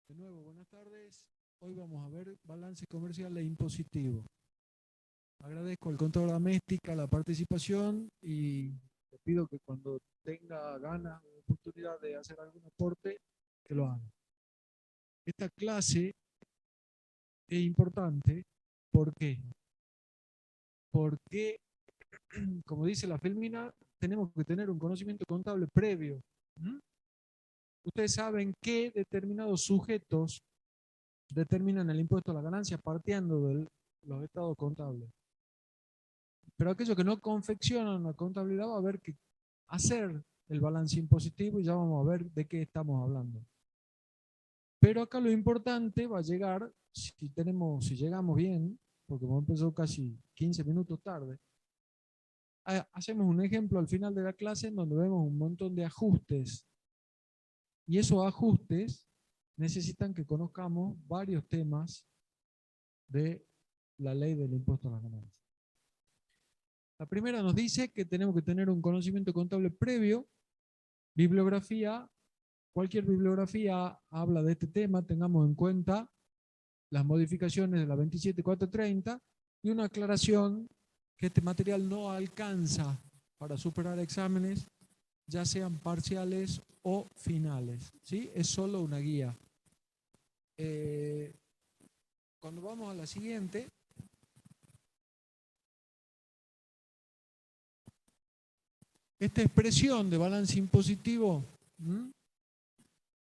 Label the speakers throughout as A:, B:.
A: De nuevo, buenas tardes. Hoy vamos a ver balance comercial e impositivo. Agradezco al contador Améstica la participación y le pido que cuando tenga ganas o oportunidad de hacer algún aporte, que lo haga. Esta clase es importante. ¿Por qué? Porque, como dice la Filmina, tenemos que tener un conocimiento contable previo. Ustedes saben que determinados sujetos determinan el impuesto a la ganancia partiendo de los estados contables. Pero aquellos que no confeccionan la contabilidad va a haber que hacer el balance impositivo y ya vamos a ver de qué estamos hablando. Pero acá lo importante va a llegar, si llegamos bien, porque hemos empezado casi 15 minutos tarde, hacemos un ejemplo al final de la clase en donde vemos un montón de ajustes. Y esos ajustes necesitan que conozcamos varios temas de la ley del impuesto a la ganancia. La primera nos dice que tenemos que tener un conocimiento contable previo. Bibliografía, cualquier bibliografía habla de este tema, tengamos en cuenta las modificaciones de la 27430 y una aclaración que este material no alcanza para superar exámenes, ya sean parciales o finales, ¿sí? Es solo una guía. Cuando vamos a la siguiente, esta expresión de balance impositivo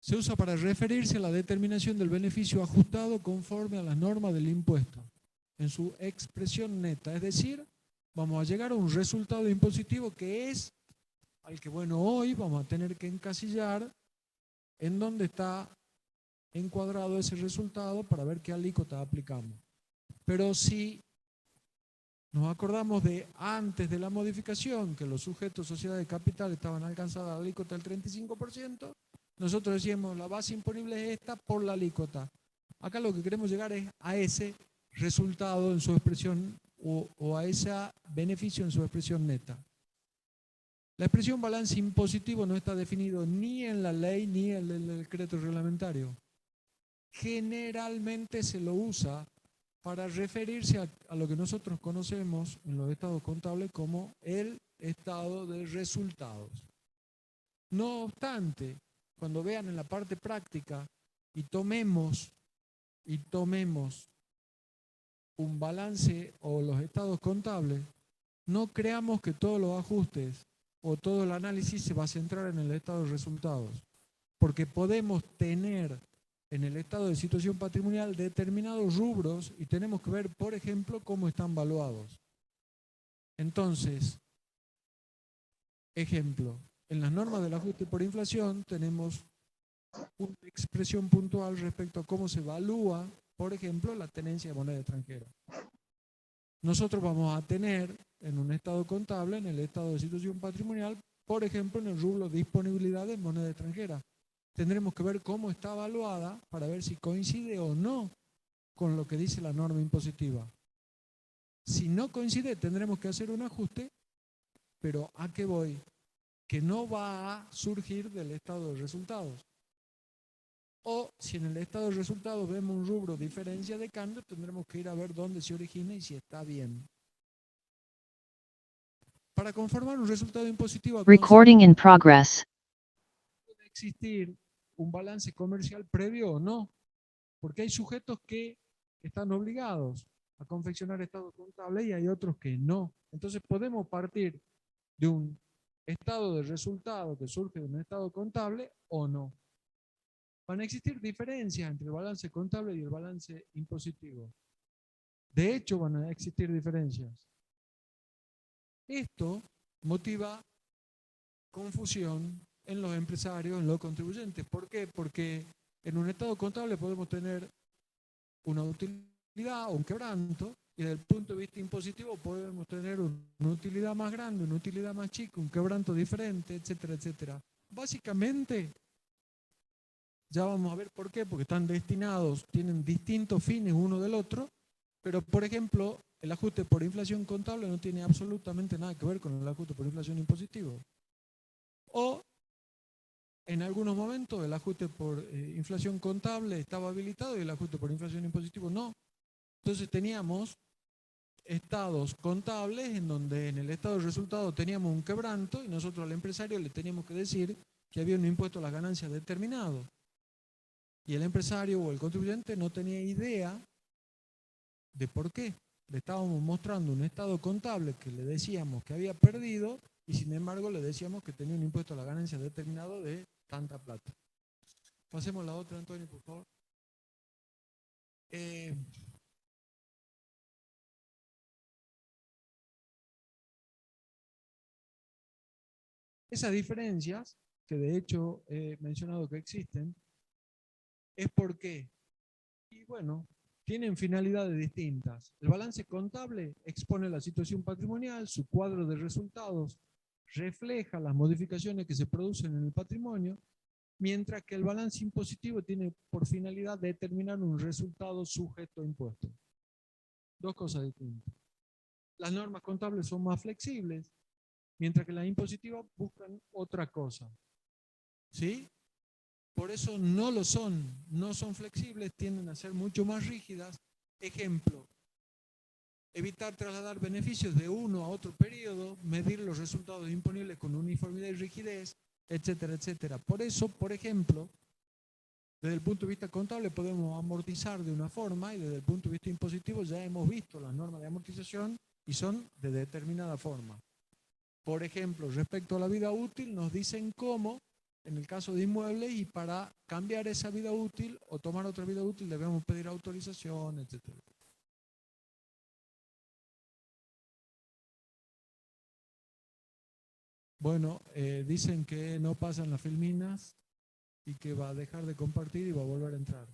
A: se usa para referirse a la determinación del beneficio ajustado conforme a las normas del impuesto, en su expresión neta. Es decir, vamos a llegar a un resultado impositivo que es al que, bueno, hoy vamos a tener que encasillar en dónde está encuadrado ese resultado para ver qué alícuota aplicamos. Pero si nos acordamos de antes de la modificación, que los sujetos sociedad de capital estaban alcanzando la alícuota del 35%, nosotros decíamos la base imponible es esta por la alícuota. Acá lo que queremos llegar es a ese resultado en su expresión o a ese beneficio en su expresión neta. La expresión balance impositivo no está definido ni en la ley ni en el decreto reglamentario. Generalmente se lo usa para referirse a lo que nosotros conocemos en los estados contables como el estado de resultados. No obstante, cuando vean en la parte práctica y tomemos un balance o los estados contables, no creamos que todos los ajustes o todo el análisis se va a centrar en el estado de resultados, porque podemos tener en el estado de situación patrimonial determinados rubros y tenemos que ver, por ejemplo, cómo están valuados. Entonces, ejemplo, en las normas del ajuste por inflación tenemos una expresión puntual respecto a cómo se evalúa, por ejemplo, la tenencia de moneda extranjera. Nosotros vamos a tener en un estado contable, en el estado de situación patrimonial, por ejemplo, en el rubro disponibilidad de moneda extranjera. Tendremos que ver cómo está evaluada para ver si coincide o no con lo que dice la norma impositiva. Si no coincide, tendremos que hacer un ajuste, pero ¿a qué voy? Que no va a surgir del estado de resultados. O si en el estado de resultados vemos un rubro diferencia de cambio, tendremos que ir a ver dónde se origina y si está bien. Para conformar un resultado impositivo,
B: Recording in progress.
A: puede existir un balance comercial previo o no, porque hay sujetos que están obligados a confeccionar estado contable y hay otros que no. Entonces podemos partir de un estado de resultado que surge de un estado contable o no. Van a existir diferencias entre el balance contable y el balance impositivo. De hecho, van a existir diferencias. Esto motiva confusión en los empresarios, en los contribuyentes. ¿Por qué? Porque en un estado contable podemos tener una utilidad o un quebranto, y desde el punto de vista impositivo podemos tener una utilidad más grande, una utilidad más chica, un quebranto diferente, etcétera, etcétera. Básicamente, ya vamos a ver por qué, porque están destinados, tienen distintos fines uno del otro, pero por ejemplo, el ajuste por inflación contable no tiene absolutamente nada que ver con el ajuste por inflación impositivo. O en algunos momentos el ajuste por inflación contable estaba habilitado y el ajuste por inflación impositivo no. Entonces teníamos estados contables en donde en el estado de resultado teníamos un quebranto y nosotros al empresario le teníamos que decir que había un impuesto a las ganancias determinado. Y el empresario o el contribuyente no tenía idea de por qué. Le estábamos mostrando un estado contable que le decíamos que había perdido y sin embargo le decíamos que tenía un impuesto a la ganancia determinado de tanta plata. Pasemos la otra, Antonio, por favor. Esas diferencias, que de hecho he mencionado que existen, es porque, y bueno, tienen finalidades distintas. El balance contable expone la situación patrimonial, su cuadro de resultados refleja las modificaciones que se producen en el patrimonio, mientras que el balance impositivo tiene por finalidad determinar un resultado sujeto a impuestos. Dos cosas distintas. Las normas contables son más flexibles, mientras que las impositivas buscan otra cosa. ¿Sí? Por eso no lo son, no son flexibles, tienden a ser mucho más rígidas. Ejemplo, evitar trasladar beneficios de uno a otro periodo, medir los resultados imponibles con uniformidad y rigidez, etcétera, etcétera. Por eso, por ejemplo, desde el punto de vista contable podemos amortizar de una forma y desde el punto de vista impositivo ya hemos visto las normas de amortización y son de determinada forma. Por ejemplo, respecto a la vida útil nos dicen cómo, en el caso de inmuebles, y para cambiar esa vida útil o tomar otra vida útil debemos pedir autorización, etcétera. Bueno, dicen que no pasan las filminas y que va a dejar de compartir y va a volver a entrar.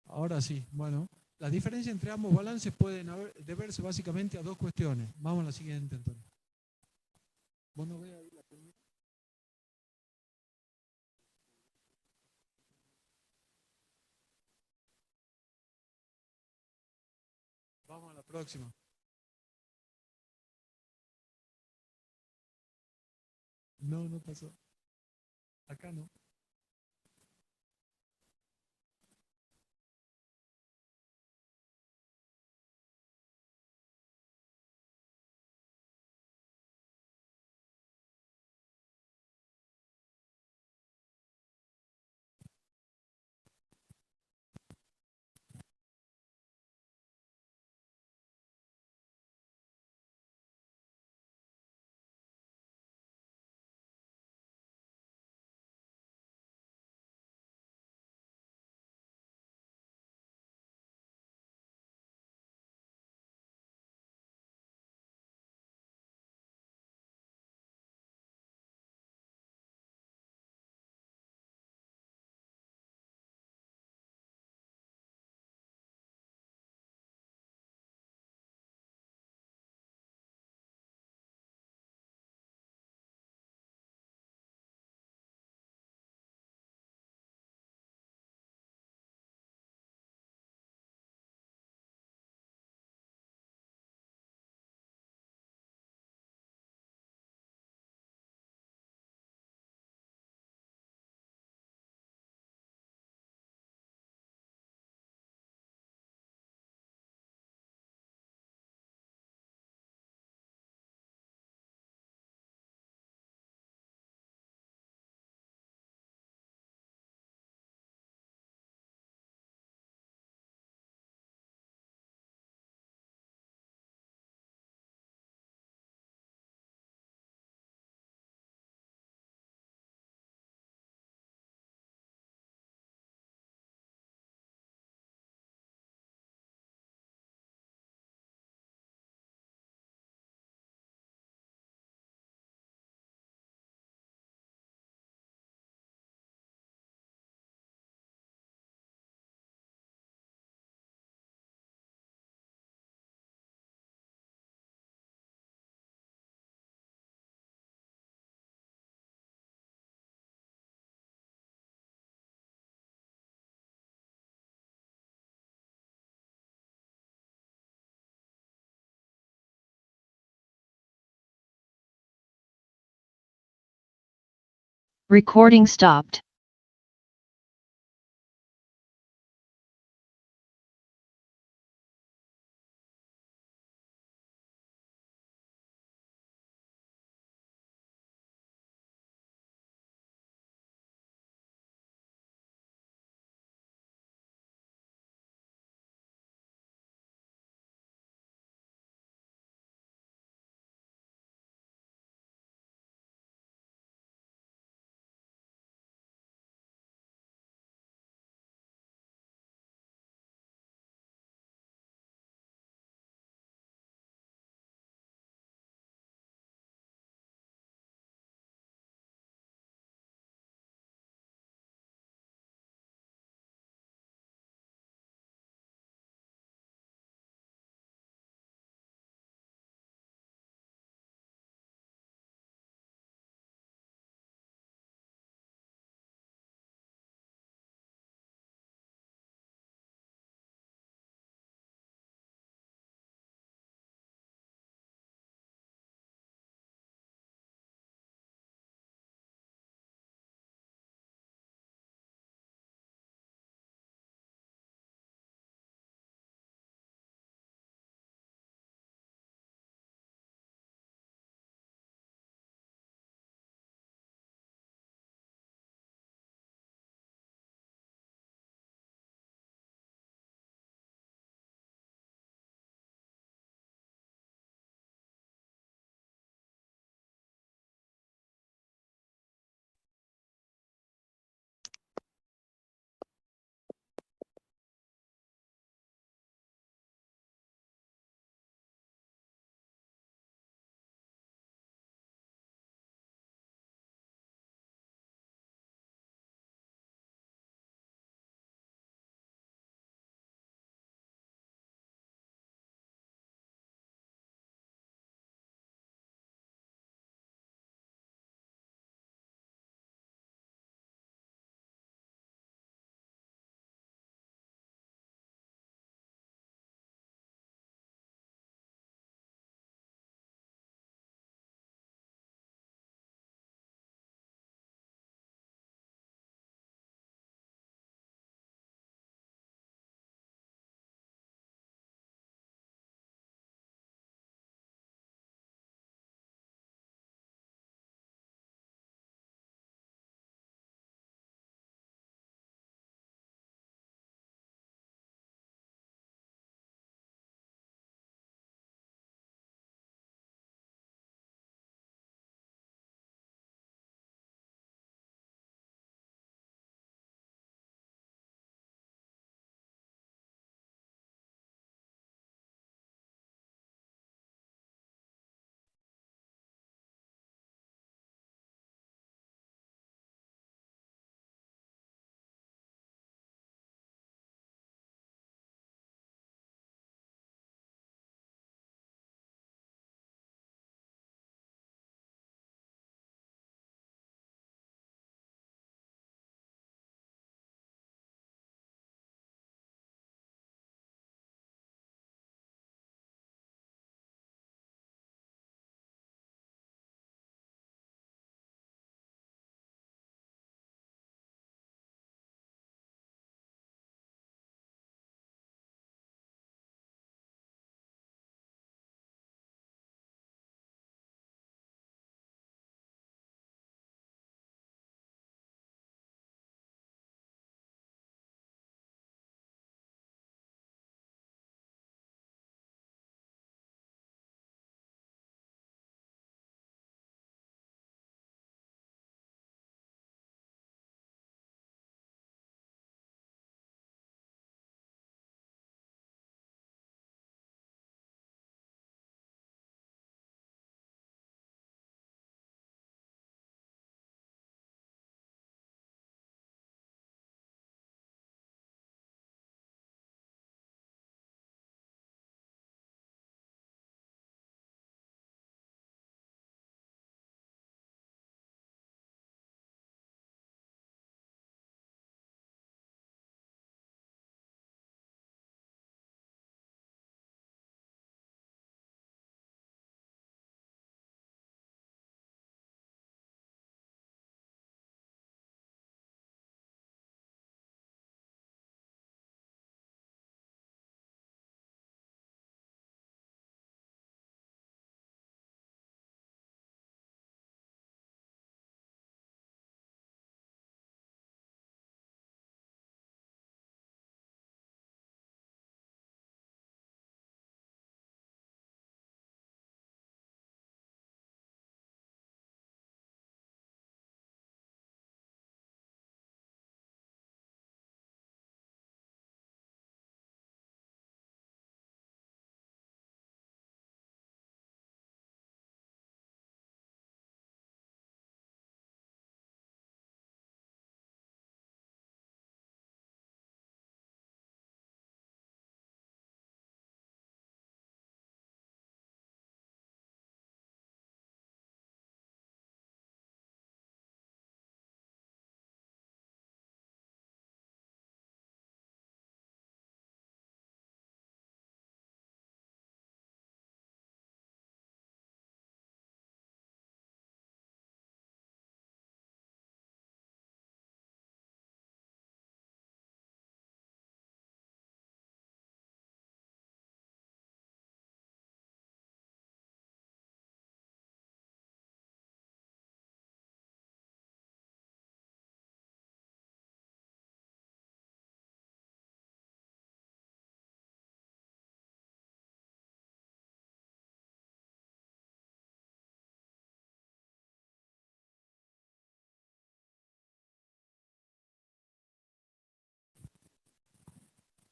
A: Ahora sí, bueno, la diferencia entre ambos balances pueden deberse básicamente a dos cuestiones. Vamos a la siguiente, Antonio. ¿Vos no ves ahí la filmina? Vamos a la próxima. No, no pasó. Acá no.
B: Recording stopped.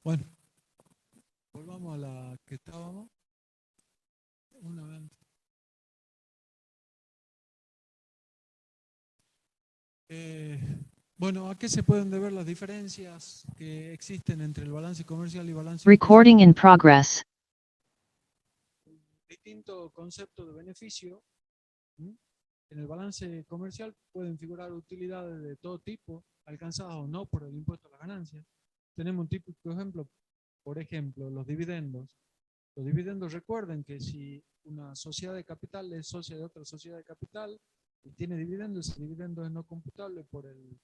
A: Bueno, volvamos a la que estábamos. Una vez. Eh, bueno, ¿a qué se pueden deber las diferencias que existen entre el balance comercial y balance
B: Recording in
A: impositivo?
B: progress.
A: Distinto concepto de beneficio. ¿Mm? En el balance comercial pueden figurar utilidades de todo tipo, alcanzadas o no por el impuesto a la ganancia. Tenemos un típico ejemplo, por ejemplo, los dividendos. Los dividendos, recuerden que si una sociedad de capital es socia de otra sociedad de capital y tiene dividendos, ese dividendo es no computable por el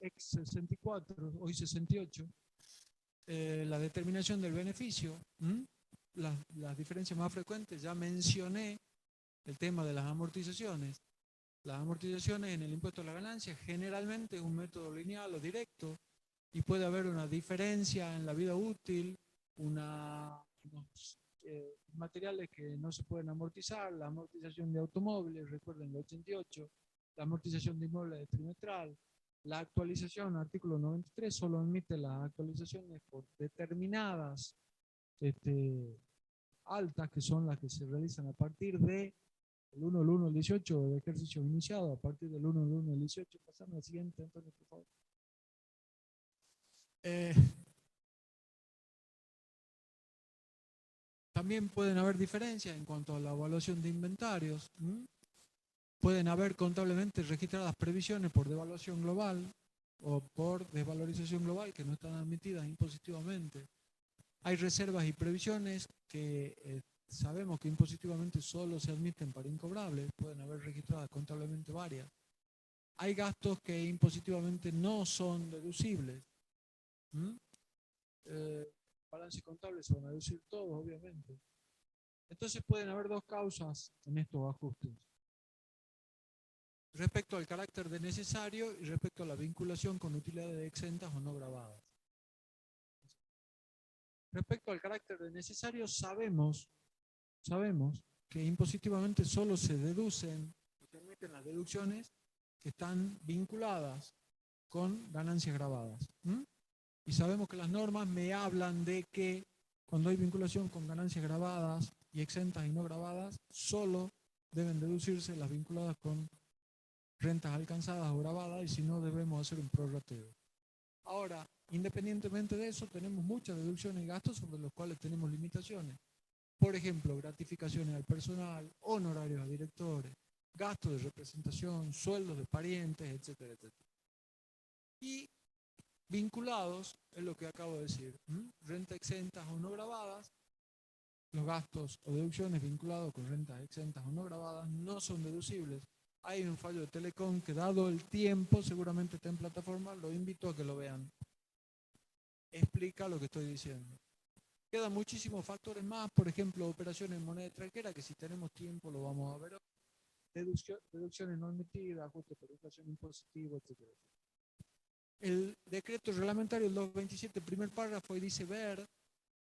A: ex 64, hoy 68. La determinación del beneficio, las diferencias más frecuentes, ya mencioné el tema de las amortizaciones. Las amortizaciones en el impuesto a la ganancia generalmente es un método lineal o directo y puede haber una diferencia en la vida útil, unos materiales que no se pueden amortizar, la amortización de automóviles, recuerden el 88, la amortización de inmuebles trimestral, la actualización, artículo 93, solo admite las actualizaciones por determinadas altas, que son las que se realizan a partir de el 1 del 1 del 18 de ejercicio iniciado, a partir del 1 del 1 del 18. Pasamos al siguiente, Antonio, por favor. También pueden haber diferencias en cuanto a la evaluación de inventarios. Pueden haber contablemente registradas previsiones por devaluación global o por desvalorización global que no están admitidas impositivamente. Hay reservas y previsiones que sabemos que impositivamente solo se admiten para incobrables, pueden haber registradas contablemente varias. Hay gastos que impositivamente no son deducibles. Balance contable se van a deducir todos, obviamente. Entonces pueden haber dos causas en estos ajustes. Respecto al carácter de necesario y respecto a la vinculación con utilidades exentas o no grabadas. Respecto al carácter de necesario, sabemos que impositivamente solo se deducen, se admiten las deducciones que están vinculadas con ganancias grabadas. Y sabemos que las normas me hablan de que cuando hay vinculación con ganancias grabadas y exentas y no grabadas, solo deben deducirse las vinculadas con rentas alcanzadas o grabadas, y si no debemos hacer un prorrateo. Ahora, independientemente de eso, tenemos muchas deducciones y gastos sobre los cuales tenemos limitaciones. Por ejemplo, gratificaciones al personal, honorarios a directores, gastos de representación, sueldos de parientes, etcétera, etcétera. Y vinculados es lo que acabo de decir, rentas exentas o no grabadas. Los gastos o deducciones vinculados con rentas exentas o no grabadas no son deducibles. Hay un fallo de Telecom que, dado el tiempo, seguramente está en plataforma, lo invito a que lo vean. Explica lo que estoy diciendo. Quedan muchísimos factores más, por ejemplo, operaciones en moneda extranjera, que si tenemos tiempo lo vamos a ver. Deducciones no emitidas, ajuste por inflación impositiva, etc. El decreto reglamentario del 227, primer párrafo, y dice ver,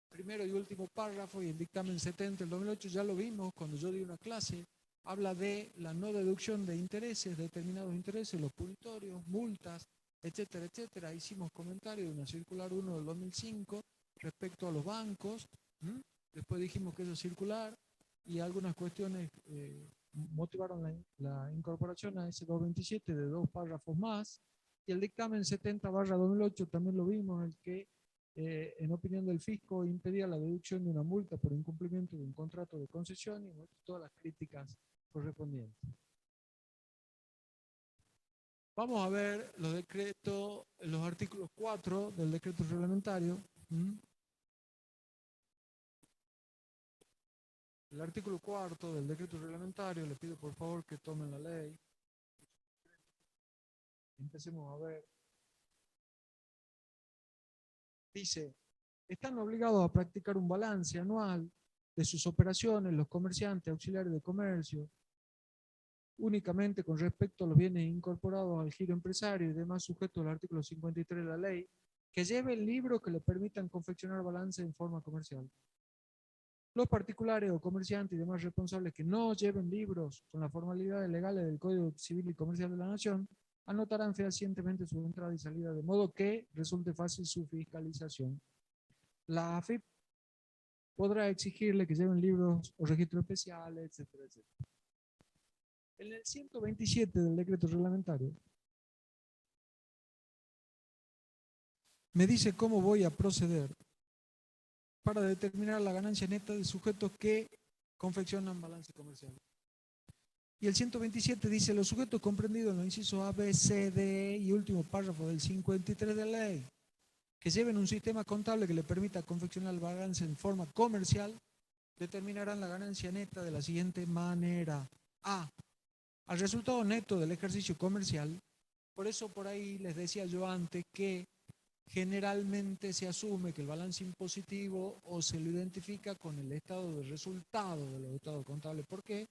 A: primero y último párrafo, y el dictamen 70 del 2008, ya lo vimos cuando yo di una clase, habla de la no deducción de intereses, determinados intereses, los punitorios, multas, etcétera, etcétera. Hicimos comentarios de una circular 1 del 2005 respecto a los bancos. Después dijimos que eso es circular y algunas cuestiones motivaron la incorporación a ese 227 de dos párrafos más. Y el dictamen 70/2008 también lo vimos, el que en opinión del fisco impedía la deducción de una multa por incumplimiento de un contrato de concesión, y todas las críticas correspondientes. Vamos a ver los decretos, los artículos 4 del decreto reglamentario. El artículo 4 del decreto reglamentario, le pido por favor que tomen la ley. Empecemos a ver. Dice, están obligados a practicar un balance anual de sus operaciones los comerciantes auxiliares de comercio, únicamente con respecto a los bienes incorporados al giro empresario y demás sujetos al artículo 53 de la ley, que lleven libros que le permitan confeccionar balance en forma comercial. Los particulares o comerciantes y demás responsables que no lleven libros con las formalidades legales del Código Civil y Comercial de la Nación anotarán fehacientemente su entrada y salida de modo que resulte fácil su fiscalización. La AFIP podrá exigirle que lleven libros o registros especiales, etcétera, etcétera. En el 127 del decreto reglamentario me dice cómo voy a proceder para determinar la ganancia neta de sujetos que confeccionan balance comercial. Y el 127 dice, los sujetos comprendidos en los incisos A, B, C, D y último párrafo del 53 de la ley, que lleven un sistema contable que le permita confeccionar el balance en forma comercial, determinarán la ganancia neta de la siguiente manera. A, al resultado neto del ejercicio comercial. Por eso por ahí les decía yo antes que generalmente se asume que el balance impositivo o se lo identifica con el estado de resultado de los estados contables. ¿Por qué?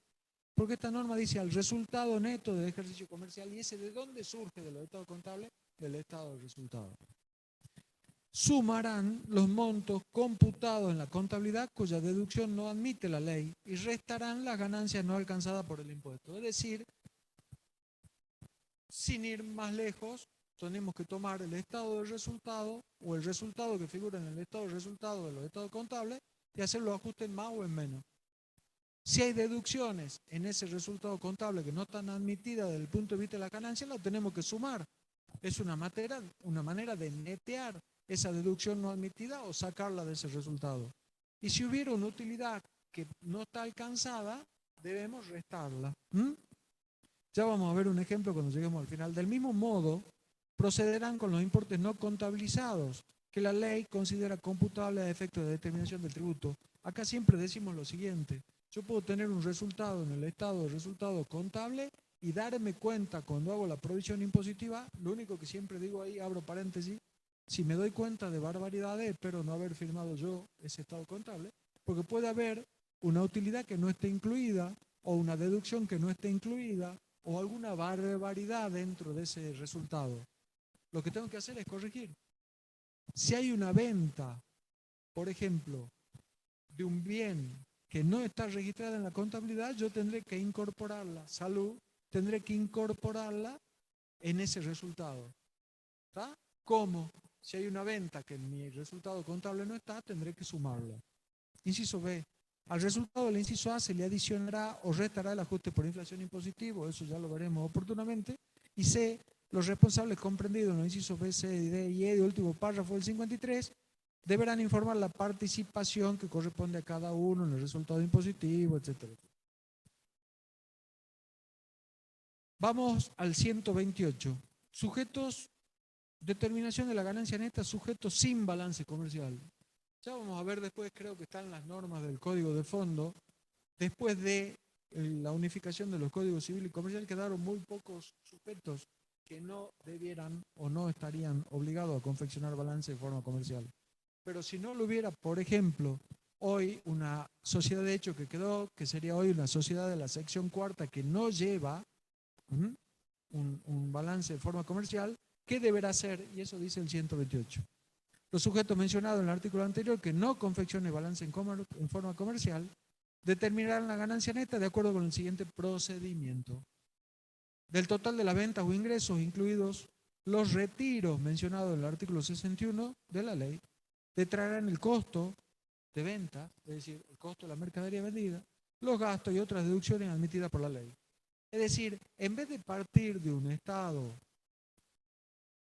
A: Porque esta norma dice al resultado neto del ejercicio comercial, y ese ¿de dónde surge de los estados contables? Del estado de resultado. Sumarán los montos computados en la contabilidad cuya deducción no admite la ley y restarán las ganancias no alcanzadas por el impuesto. Es decir, sin ir más lejos, tenemos que tomar el estado de resultado o el resultado que figura en el estado de resultado de los estados contables y hacer los ajustes en más o en menos. Si hay deducciones en ese resultado contable que no están admitidas desde el punto de vista de la ganancia, las tenemos que sumar. Es una manera de netear esa deducción no admitida o sacarla de ese resultado. Y si hubiera una utilidad que no está alcanzada, debemos restarla. Ya vamos a ver un ejemplo cuando lleguemos al final. Del mismo modo, procederán con los importes no contabilizados, que la ley considera computables a efectos de determinación del tributo. Acá siempre decimos lo siguiente: yo puedo tener un resultado en el estado de resultado contable y darme cuenta cuando hago la provisión impositiva. Lo único que siempre digo ahí, abro paréntesis, si me doy cuenta de barbaridades, espero no haber firmado yo ese estado contable, porque puede haber una utilidad que no esté incluida o una deducción que no esté incluida o alguna barbaridad dentro de ese resultado. Lo que tengo que hacer es corregir. Si hay una venta, por ejemplo, de un bien que no está registrada en la contabilidad, yo tendré que incorporarla, tendré que incorporarla en ese resultado. ¿Está? ¿Cómo? Si hay una venta que en mi resultado contable no está, tendré que sumarla. Inciso B. Al resultado del inciso A se le adicionará o restará el ajuste por inflación impositivo, eso ya lo veremos oportunamente. Y C. Los responsables comprendidos en los incisos B, C, D y E de último párrafo del 53 deberán informar la participación que corresponde a cada uno en el resultado impositivo, etc. Vamos al 128. Sujetos, determinación de la ganancia neta, sujetos sin balance comercial. Ya vamos a ver después, creo que están las normas del Código de Fondo. Después de la unificación de los códigos civil y comercial, quedaron muy pocos sujetos que no debieran o no estarían obligados a confeccionar balance de forma comercial. Pero si no lo hubiera, por ejemplo, hoy una sociedad de hecho que quedó, que sería hoy una sociedad de la sección cuarta que no lleva un balance de forma comercial, ¿qué deberá hacer? Y eso dice el 128. Los sujetos mencionados en el artículo anterior que no confeccione balance en forma comercial determinarán la ganancia neta de acuerdo con el siguiente procedimiento. Del total de las ventas o ingresos, incluidos los retiros mencionados en el artículo 61 de la ley, detraerán el costo de venta, es decir, el costo de la mercadería vendida, los gastos y otras deducciones admitidas por la ley. Es decir, en vez de partir de un estado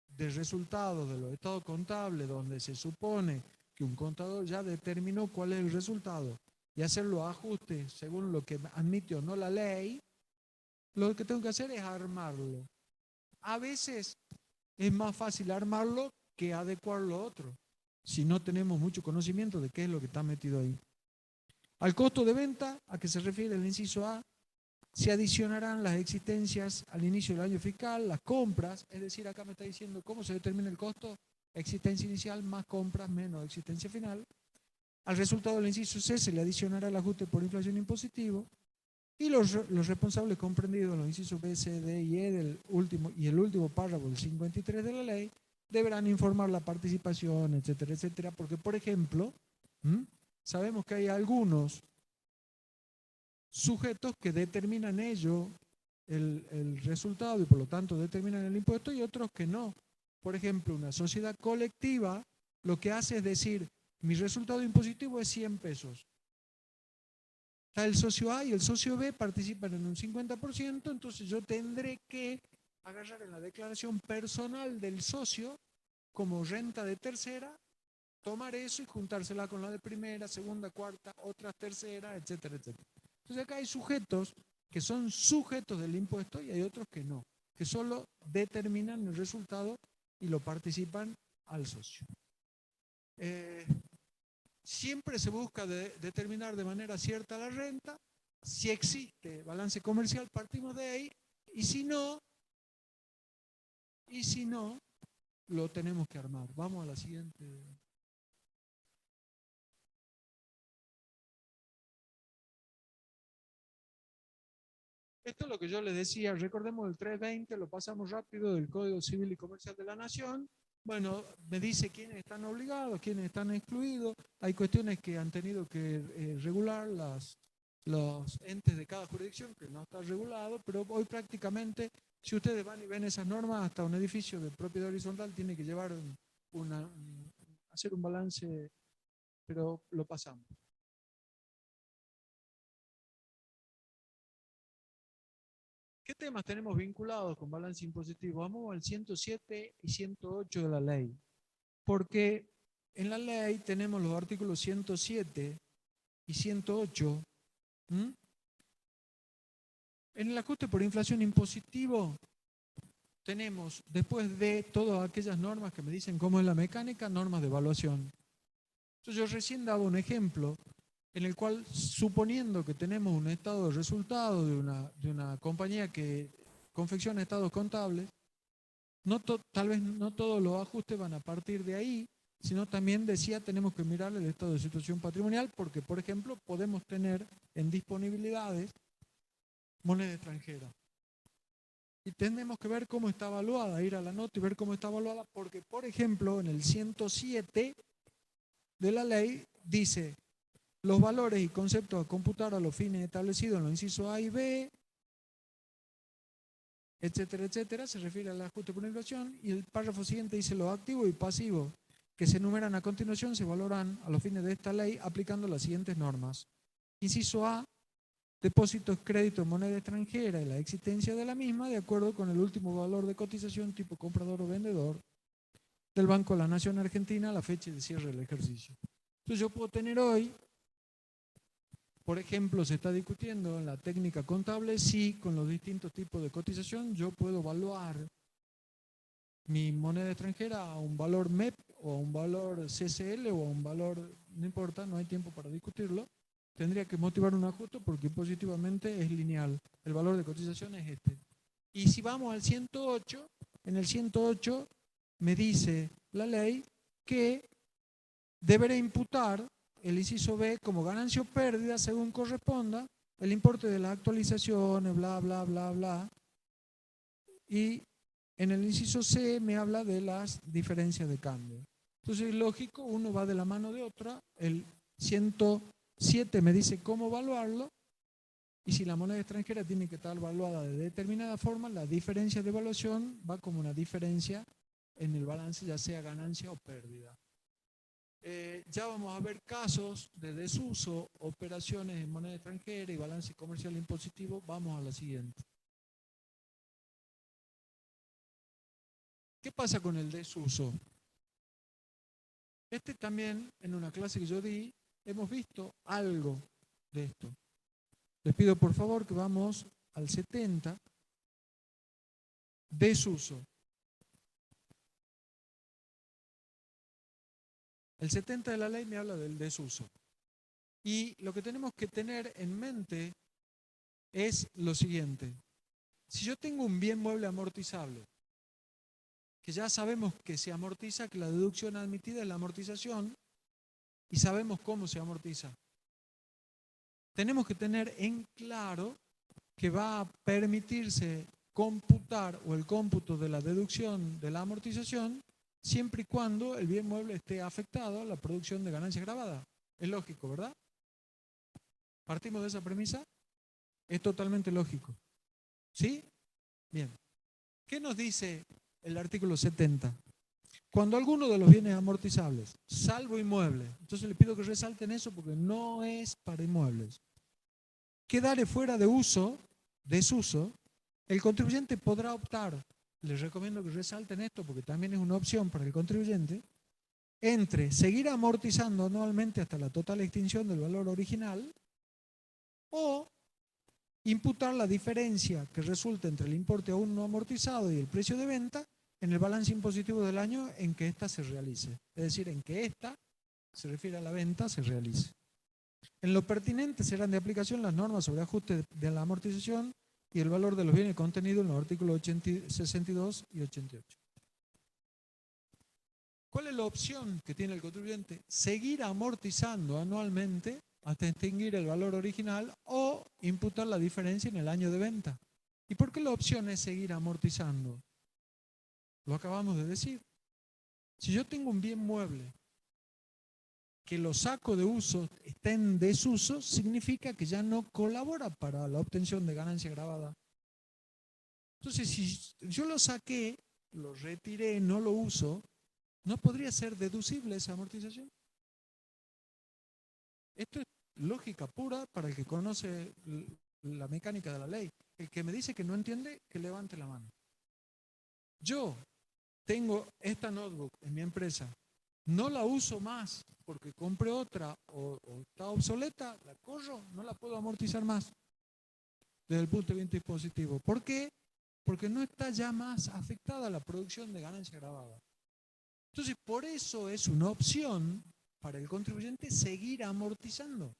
A: de resultados de los estados contables donde se supone que un contador ya determinó cuál es el resultado y hacer los ajustes según lo que admite o no la ley, lo que tengo que hacer es armarlo. A veces es más fácil armarlo que adecuar lo otro, si no tenemos mucho conocimiento de qué es lo que está metido ahí. Al costo de venta, a que se refiere el inciso A, se adicionarán las existencias al inicio del año fiscal, las compras, es decir, acá me está diciendo cómo se determina el costo: existencia inicial más compras menos existencia final. Al resultado del inciso C se le adicionará el ajuste por inflación impositivo y los responsables comprendidos en los incisos B, C, D y E del el último párrafo del 53 de la ley deberán informar la participación, etcétera, etcétera, porque, por ejemplo, sabemos que hay algunos sujetos que determinan ello el resultado y por lo tanto determinan el impuesto, y otros que no. Por ejemplo, una sociedad colectiva lo que hace es decir, mi resultado impositivo es 100 pesos. Está el socio A y el socio B participan en un 50%, entonces yo tendré que agarrar en la declaración personal del socio como renta de tercera, tomar eso y juntársela con la de primera, segunda, cuarta, otras terceras, etcétera, etcétera. Entonces acá hay sujetos que son sujetos del impuesto y hay otros que no, que solo determinan el resultado y lo participan al socio. Siempre se busca determinar de manera cierta la renta. Si existe balance comercial, partimos de ahí, y si no, lo tenemos que armar. Vamos a la siguiente. Esto es lo que yo les decía, recordemos el 320, lo pasamos rápido, del Código Civil y Comercial de la Nación. Bueno, me dice quiénes están obligados, quiénes están excluidos. Hay cuestiones que han tenido que regular los entes de cada jurisdicción, que no está regulado, pero hoy prácticamente, si ustedes van y ven esas normas, hasta un edificio de propiedad horizontal tiene que llevar hacer un balance, pero lo pasamos. ¿Qué temas tenemos vinculados con balance impositivo? Vamos al 107 y 108 de la ley. Porque en la ley tenemos los artículos 107 y 108. En el ajuste por inflación impositivo tenemos, después de todas aquellas normas que me dicen cómo es la mecánica, normas de evaluación. Entonces yo recién daba un ejemplo en el cual, suponiendo que tenemos un estado de resultado de una compañía que confecciona estados contables, tal vez no todos los ajustes van a partir de ahí, sino también decía tenemos que mirar el estado de situación patrimonial, porque por ejemplo podemos tener en disponibilidades moneda extranjera. Y tenemos que ver cómo está evaluada, ir a la nota y ver cómo está evaluada, porque por ejemplo en el 107 de la ley dice los valores y conceptos a computar a los fines establecidos en los incisos A y B, etcétera, etcétera, se refiere al ajuste por inflación, y el párrafo siguiente dice los activos y pasivos que se enumeran a continuación se valoran a los fines de esta ley aplicando las siguientes normas. Inciso A, depósitos, créditos, moneda extranjera y la existencia de la misma de acuerdo con el último valor de cotización tipo comprador o vendedor del Banco de la Nación Argentina a la fecha de cierre del ejercicio. Entonces yo puedo tener hoy, por ejemplo, se está discutiendo en la técnica contable si con los distintos tipos de cotización yo puedo evaluar mi moneda extranjera a un valor MEP o a un valor CCL o a un valor, no importa, no hay tiempo para discutirlo. Tendría que motivar un ajuste porque positivamente es lineal. El valor de cotización es este. Y si vamos al 108, en el 108 me dice la ley que deberé imputar el inciso B como ganancia o pérdida según corresponda el importe de las actualizaciones, bla, bla, bla, bla. Y en el inciso C me habla de las diferencias de cambio. Entonces, lógico, uno va de la mano de otra. El 107 me dice cómo evaluarlo, y si la moneda extranjera tiene que estar evaluada de determinada forma, la diferencia de evaluación va como una diferencia en el balance, ya sea ganancia o pérdida. Ya vamos a ver casos de desuso, operaciones en moneda extranjera y balance comercial impositivo. Vamos a la siguiente. ¿Qué pasa con el desuso? También, en una clase que yo di, hemos visto algo de esto. Les pido por favor que vamos al 70, desuso. El 70 de la ley me habla del desuso. Y lo que tenemos que tener en mente es lo siguiente. Si yo tengo un bien mueble amortizable, que ya sabemos que se amortiza, que la deducción admitida es la amortización, y sabemos cómo se amortiza, tenemos que tener en claro que va a permitirse computar o el cómputo de la deducción de la amortización siempre y cuando el bien mueble esté afectado a la producción de ganancias grabadas. Es lógico, ¿verdad? ¿Partimos de esa premisa? Es totalmente lógico. ¿Sí? Bien. ¿Qué nos dice el artículo 70? Cuando alguno de los bienes amortizables, salvo inmuebles, entonces le pido que resalten eso porque no es para inmuebles, quedare fuera de uso, desuso, el contribuyente podrá optar, les recomiendo que resalten esto porque también es una opción para el contribuyente, entre seguir amortizando anualmente hasta la total extinción del valor original o imputar la diferencia que resulta entre el importe aún no amortizado y el precio de venta en el balance impositivo del año en que ésta se realice. Es decir, en que ésta, se refiere a la venta, se realice. En lo pertinente serán de aplicación las normas sobre ajuste de la amortización y el valor de los bienes contenidos en los artículos 62 y 88. ¿Cuál es la opción que tiene el contribuyente? Seguir amortizando anualmente hasta extinguir el valor original o imputar la diferencia en el año de venta. ¿Y por qué la opción es seguir amortizando? Lo acabamos de decir. Si yo tengo un bien mueble que lo saco de uso, está en desuso, significa que ya no colabora para la obtención de ganancia grabada. Entonces, si yo lo saqué, lo retiré, no lo uso, ¿no podría ser deducible esa amortización? Esto es lógica pura para el que conoce la mecánica de la ley. El que me dice que no entiende, que levante la mano. Yo tengo esta notebook en mi empresa, no la uso más porque compré otra o está obsoleta, la corro, no la puedo amortizar más desde el punto de vista dispositivo. ¿Por qué? Porque no está ya más afectada la producción de ganancia grabada. Entonces, por eso es una opción para el contribuyente seguir amortizando.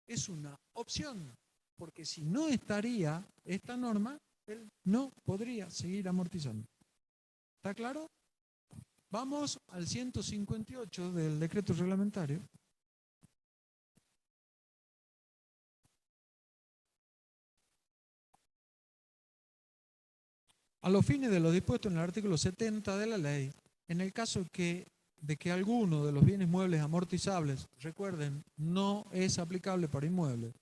A: Es una opción, porque si no estaría esta norma, él no podría seguir amortizando. ¿Está claro? Vamos al 158 del decreto reglamentario. A los fines de lo dispuesto en el artículo 70 de la ley, en el caso de que alguno de los bienes muebles amortizables, recuerden, no es aplicable para inmuebles,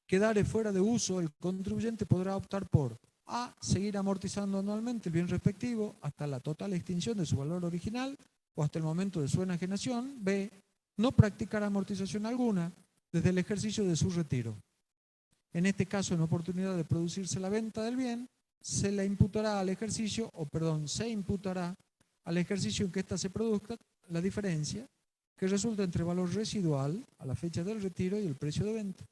A: quedare fuera de uso, el contribuyente podrá optar por A. Seguir amortizando anualmente el bien respectivo hasta la total extinción de su valor original o hasta el momento de su enajenación. B. No practicar amortización alguna desde el ejercicio de su retiro. En este caso, en oportunidad de producirse la venta del bien, se imputará al ejercicio en que ésta se produzca la diferencia que resulta entre el valor residual a la fecha del retiro y el precio de venta.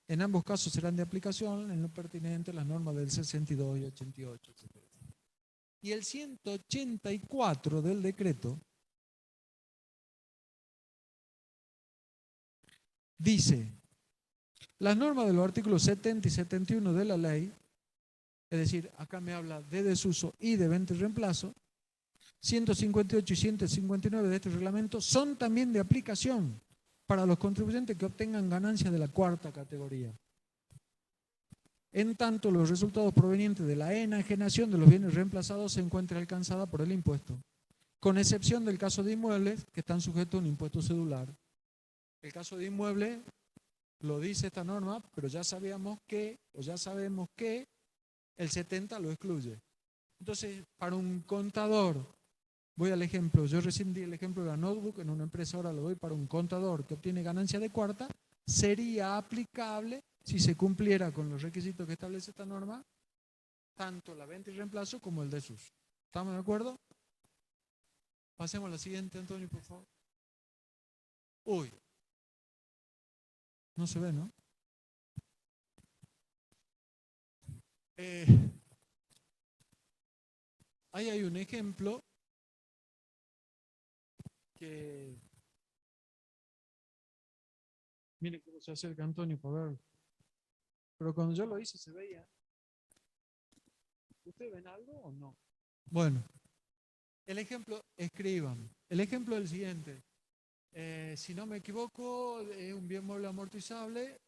A: En ambos casos serán de aplicación en lo pertinente las normas del 62 y 88, etc. Y el 184 del decreto dice, las normas de los artículos 70 y 71 de la ley, es decir, acá me habla de desuso y de venta y reemplazo, 158 y 159 de este reglamento son también de aplicación para los contribuyentes que obtengan ganancias de la cuarta categoría. En tanto, los resultados provenientes de la enajenación de los bienes reemplazados se encuentran alcanzada por el impuesto, con excepción del caso de inmuebles que están sujetos a un impuesto cedular. El caso de inmuebles lo dice esta norma, pero ya sabemos que el 70 lo excluye. Entonces, para un contador, voy al ejemplo, yo recién di el ejemplo de la notebook, en una empresa ahora lo doy para un contador que obtiene ganancia de cuarta, sería aplicable, si se cumpliera con los requisitos que establece esta norma, tanto la venta y reemplazo como el desuso. ¿Estamos de acuerdo? Pasemos a la siguiente, Antonio, por favor. Uy, no se ve, ¿no? Ahí hay un ejemplo que... Miren cómo se acerca Antonio para verlo. Pero cuando yo lo hice se veía. ¿Ustedes ven algo o no? Bueno, el ejemplo, escriban. El ejemplo es el siguiente. Si no me equivoco, es un bien mueble amortizable.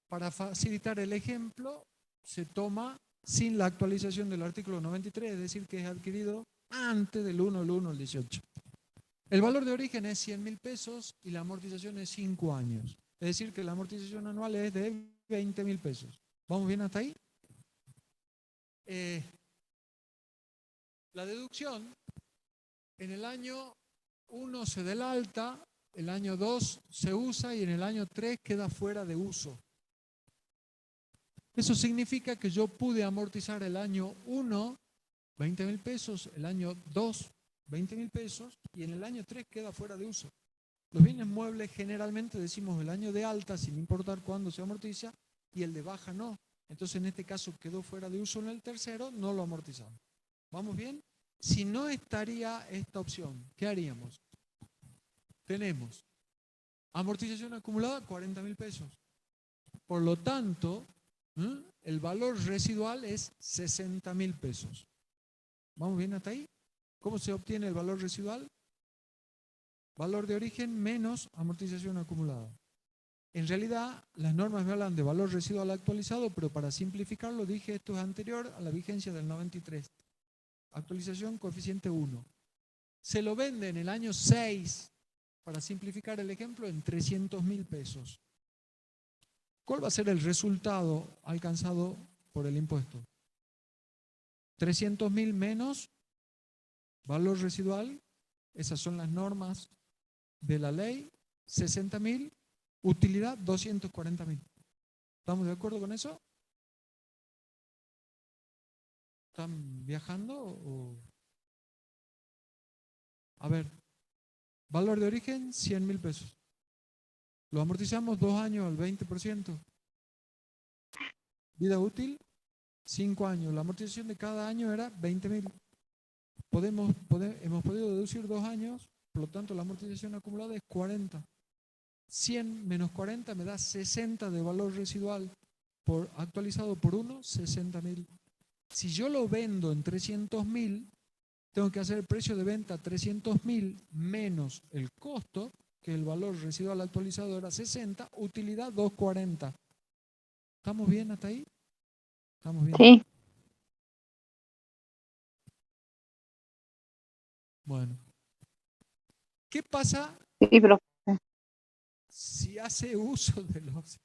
A: Para facilitar el ejemplo, se toma sin la actualización del artículo 93, es decir, que es adquirido antes del 1/1/18. El valor de origen es 100.000 pesos y la amortización es 5 años. Es decir, que la amortización anual es de 20.000 pesos. ¿Vamos bien hasta ahí? La deducción, en el año 1 se da el alta, el año 2 se usa y en el año 3 queda fuera de uso. Eso significa que yo pude amortizar el año 1, 20.000 pesos, el año 2, 20.000 pesos, y en el año 3 queda fuera de uso. Los bienes muebles generalmente decimos el año de alta, sin importar cuándo se amortiza, y el de baja no. Entonces en este caso quedó fuera de uso en el tercero, no lo amortizamos. ¿Vamos bien? Si no estaría esta opción, ¿qué haríamos? Tenemos amortización acumulada, 40.000 pesos. Por lo tanto, el valor residual es 60.000 pesos. ¿Vamos bien hasta ahí? ¿Cómo se obtiene el valor residual? Valor de origen menos amortización acumulada. En realidad, las normas me hablan de valor residual actualizado, pero para simplificarlo dije esto es anterior a la vigencia del 93. Actualización coeficiente 1. Se lo vende en el año 6, para simplificar el ejemplo, en 300.000 pesos. ¿Cuál va a ser el resultado alcanzado por el impuesto? 300.000 menos valor residual, esas son las normas de la ley, 60.000, utilidad 240.000. ¿Estamos de acuerdo con eso? ¿Están viajando o...? A ver, valor de origen 100.000 pesos. Lo amortizamos 2 años al 20%. Vida útil 5 años. La amortización de cada año era 20.000. Hemos podido deducir 2 años, por lo tanto la amortización acumulada es 40. 100 menos 40 me da 60 de valor residual. Actualizado por 1, 60.000. Si yo lo vendo en 300.000, tengo que hacer el precio de venta 300.000 menos el costo, que el valor residual actualizado era 60, utilidad 240. ¿Estamos bien hasta ahí? ¿Estamos bien?
B: Sí.
A: Bueno. ¿Qué pasa
B: Sí, profe.
A: si hace uso de la opción?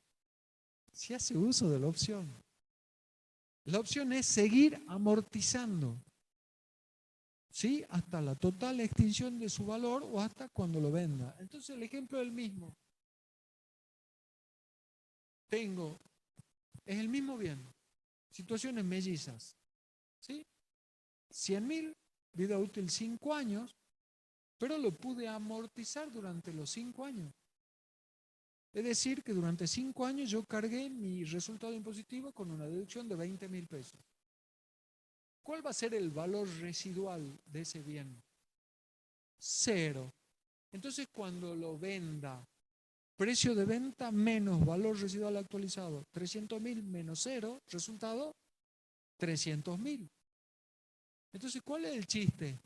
A: Si hace uso de la opción. La opción es seguir amortizando, ¿sí? Hasta la total extinción de su valor o hasta cuando lo venda. Entonces el ejemplo es el mismo. Es el mismo bien, situaciones mellizas, ¿sí? 100.000, vida útil 5 años, pero lo pude amortizar durante los 5 años. Es decir, que durante 5 años yo cargué mi resultado impositivo con una deducción de 20.000 pesos. ¿Cuál va a ser el valor residual de ese bien? 0. Entonces, cuando lo venda, precio de venta menos valor residual actualizado, 300.000 menos 0, resultado 300.000. Entonces, ¿cuál es el chiste?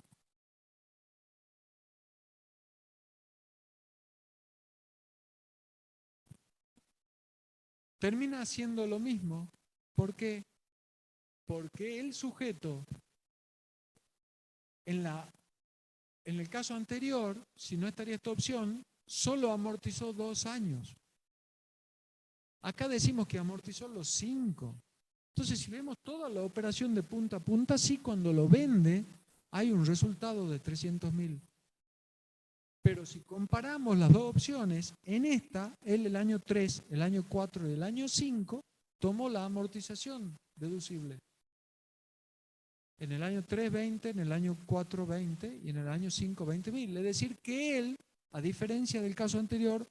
A: Termina haciendo lo mismo. ¿Por qué? Porque el sujeto, en el caso anterior, si no estaría esta opción, solo amortizó 2 años. Acá decimos que amortizó los 5. Entonces, si vemos toda la operación de punta a punta, sí, cuando lo vende, hay un resultado de 300.000. Pero si comparamos las dos opciones, en esta, él el año 3, el año 4 y el año 5, tomó la amortización deducible. En el año 3, 20, en el año 4, 20 y en el año 5, 20.000. Es decir, que él, a diferencia del caso anterior,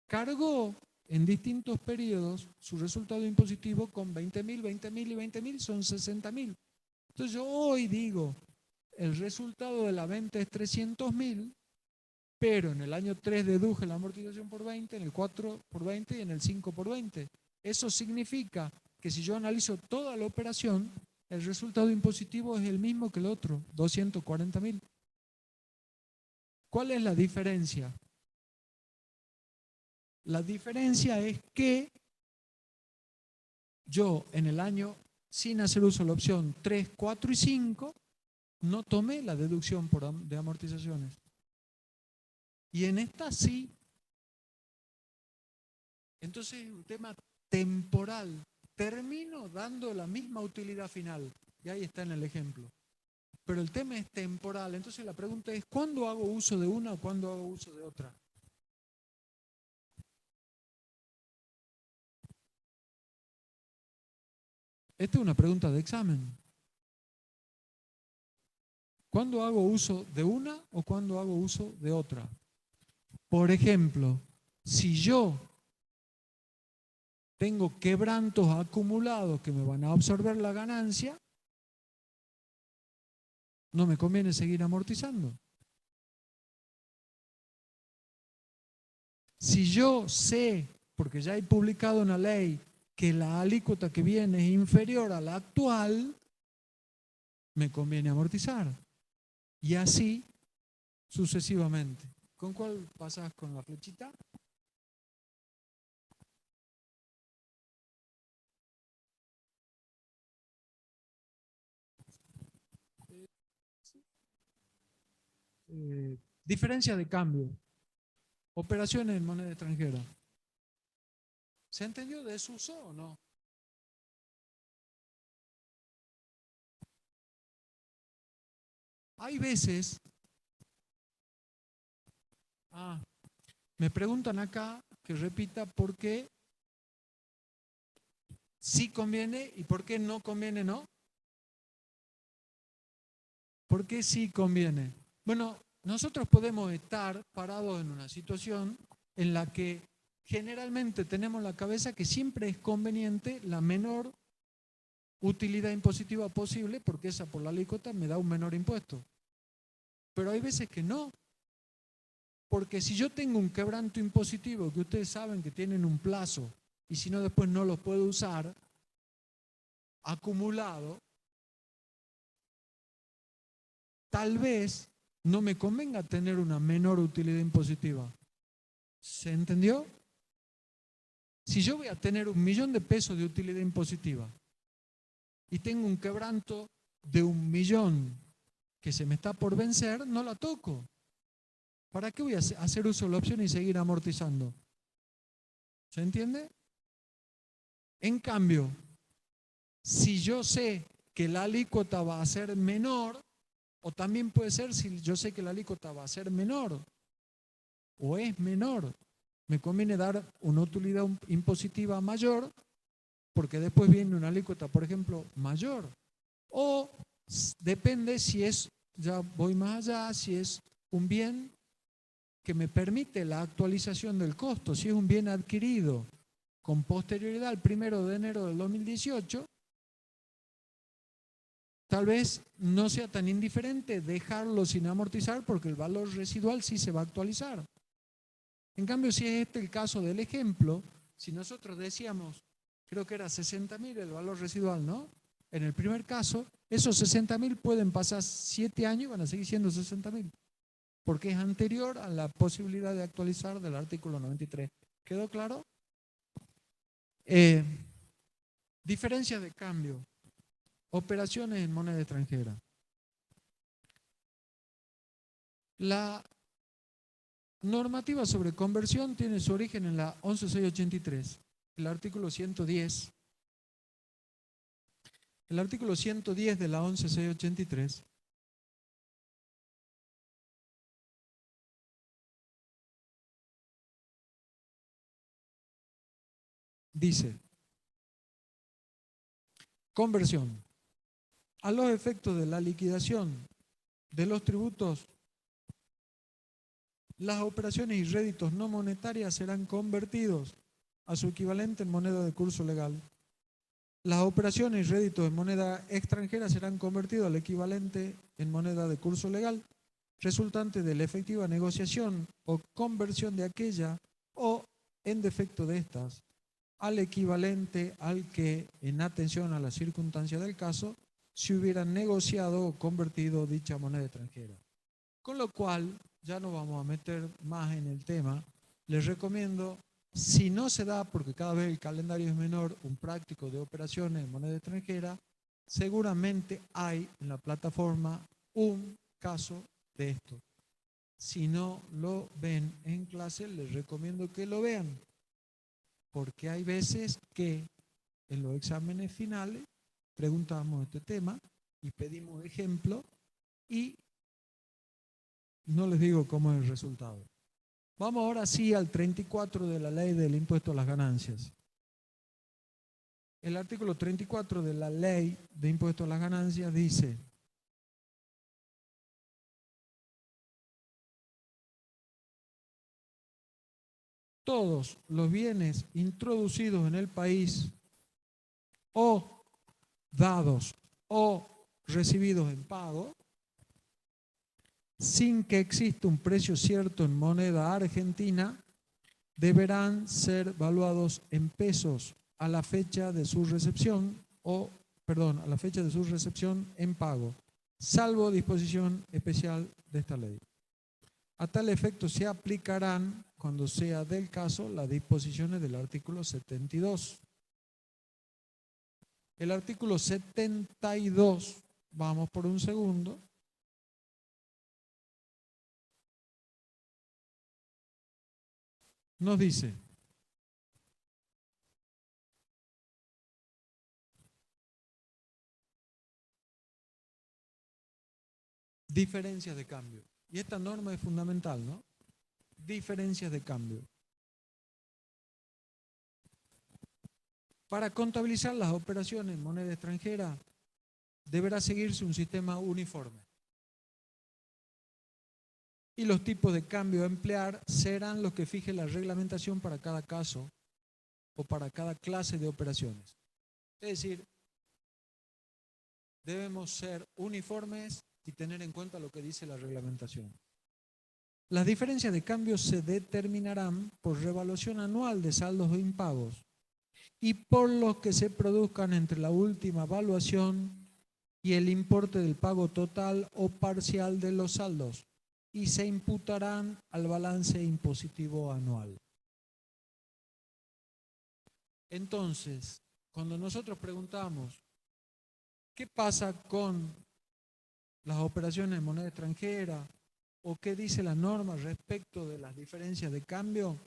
A: cargó en distintos periodos su resultado impositivo con 20.000, 20.000 y 20.000, son 60.000. Entonces yo hoy digo, el resultado de la venta es 300.000, pero en el año 3 deduje la amortización por 20, en el 4 por 20 y en el 5 por 20. Eso significa que si yo analizo toda la operación, el resultado impositivo es el mismo que el otro, 240.000. ¿Cuál es la diferencia? La diferencia es que yo en el año, sin hacer uso de la opción 3, 4 y 5, no tomé la deducción de amortizaciones. Y en esta sí. Entonces es un tema temporal. termino dando la misma utilidad final. Y ahí está en el ejemplo. Pero el tema es temporal. Entonces la pregunta es, ¿cuándo hago uso de una o cuándo hago uso de otra? Esta es una pregunta de examen. ¿Cuándo hago uso de una o cuándo hago uso de otra? Por ejemplo, si yo tengo quebrantos acumulados que me van a absorber la ganancia, no me conviene seguir amortizando. Si yo sé, porque ya he publicado una ley, que la alícuota que viene es inferior a la actual, me conviene amortizar. Y así sucesivamente. ¿Con cuál pasas con la flechita? Diferencia de cambio. Operaciones en moneda extranjera. ¿Se entendió de desuso o no? Hay veces, me preguntan acá que repita por qué sí conviene y por qué no conviene, ¿no? ¿Por qué sí conviene? Bueno, nosotros podemos estar parados en una situación en la que generalmente tenemos la cabeza que siempre es conveniente la menor utilidad impositiva posible porque esa por la alícuota me da un menor impuesto. Pero hay veces que no. Porque si yo tengo un quebranto impositivo que ustedes saben que tienen un plazo y si no después no los puedo usar, acumulado, tal vez no me convenga tener una menor utilidad impositiva. ¿Se entendió? Si yo voy a tener 1.000.000 de pesos de utilidad impositiva y tengo un quebranto de 1.000.000 que se me está por vencer, no la toco. ¿Para qué voy a hacer uso de la opción y seguir amortizando? ¿Se entiende? En cambio, si yo sé que la alícuota va a ser menor, o también puede ser si yo sé que la alícuota va a ser menor, o es menor, me conviene dar una utilidad impositiva mayor, porque después viene una alícuota, por ejemplo, mayor. O depende si es, ya voy más allá, si es un bien que me permite la actualización del costo, si es un bien adquirido con posterioridad al 1 de enero del 2018, tal vez no sea tan indiferente dejarlo sin amortizar porque el valor residual sí se va a actualizar. En cambio, si es este el caso del ejemplo, si nosotros decíamos, creo que era 60.000 el valor residual, ¿no? En el primer caso, esos 60.000 pueden pasar 7 años y van a seguir siendo 60.000, porque es anterior a la posibilidad de actualizar del artículo 93. ¿Quedó claro? Diferencia de cambio. Operaciones en moneda extranjera. La normativa sobre conversión tiene su origen en la 11683, el artículo 110. El artículo 110 de la 11683 dice, conversión. A los efectos de la liquidación de los tributos, las operaciones y réditos no monetarias serán convertidos a su equivalente en moneda de curso legal. Las operaciones y réditos en moneda extranjera serán convertidos al equivalente en moneda de curso legal, resultante de la efectiva negociación o conversión de aquella o, en defecto de estas, al equivalente al que, en atención a las circunstancias del caso, se hubiera negociado o convertido dicha moneda extranjera. Con lo cual, ya no vamos a meter más en el tema, les recomiendo, si no se da, porque cada vez el calendario es menor, un práctico de operaciones en moneda extranjera, seguramente hay en la plataforma un caso de esto. Si no lo ven en clase, les recomiendo que lo vean, porque hay veces que en los exámenes finales preguntamos este tema y pedimos ejemplo y no les digo cómo es el resultado. Vamos ahora sí al 34 de la ley del impuesto a las ganancias. El artículo 34 de la ley de impuesto a las ganancias dice: todos los bienes introducidos en el país o dados o recibidos en pago sin que exista un precio cierto en moneda argentina deberán ser valuados en pesos a la fecha de su recepción a la fecha de su recepción en pago, salvo disposición especial de esta ley. A tal efecto se aplicarán, cuando sea del caso, las disposiciones del artículo 72. El artículo 72, vamos por un segundo, nos dice: diferencias de cambio. Y esta norma es fundamental, ¿no? Diferencias de cambio. Para contabilizar las operaciones en moneda extranjera, deberá seguirse un sistema uniforme. Y los tipos de cambio a emplear serán los que fije la reglamentación para cada caso o para cada clase de operaciones. Es decir, debemos ser uniformes y tener en cuenta lo que dice la reglamentación. Las diferencias de cambio se determinarán por revaluación anual de saldos e impagos y por los que se produzcan entre la última valuación y el importe del pago total o parcial de los saldos y se imputarán al balance impositivo anual. Entonces, cuando nosotros preguntamos ¿qué pasa con las operaciones en moneda extranjera o qué dice la norma respecto de las diferencias de cambio?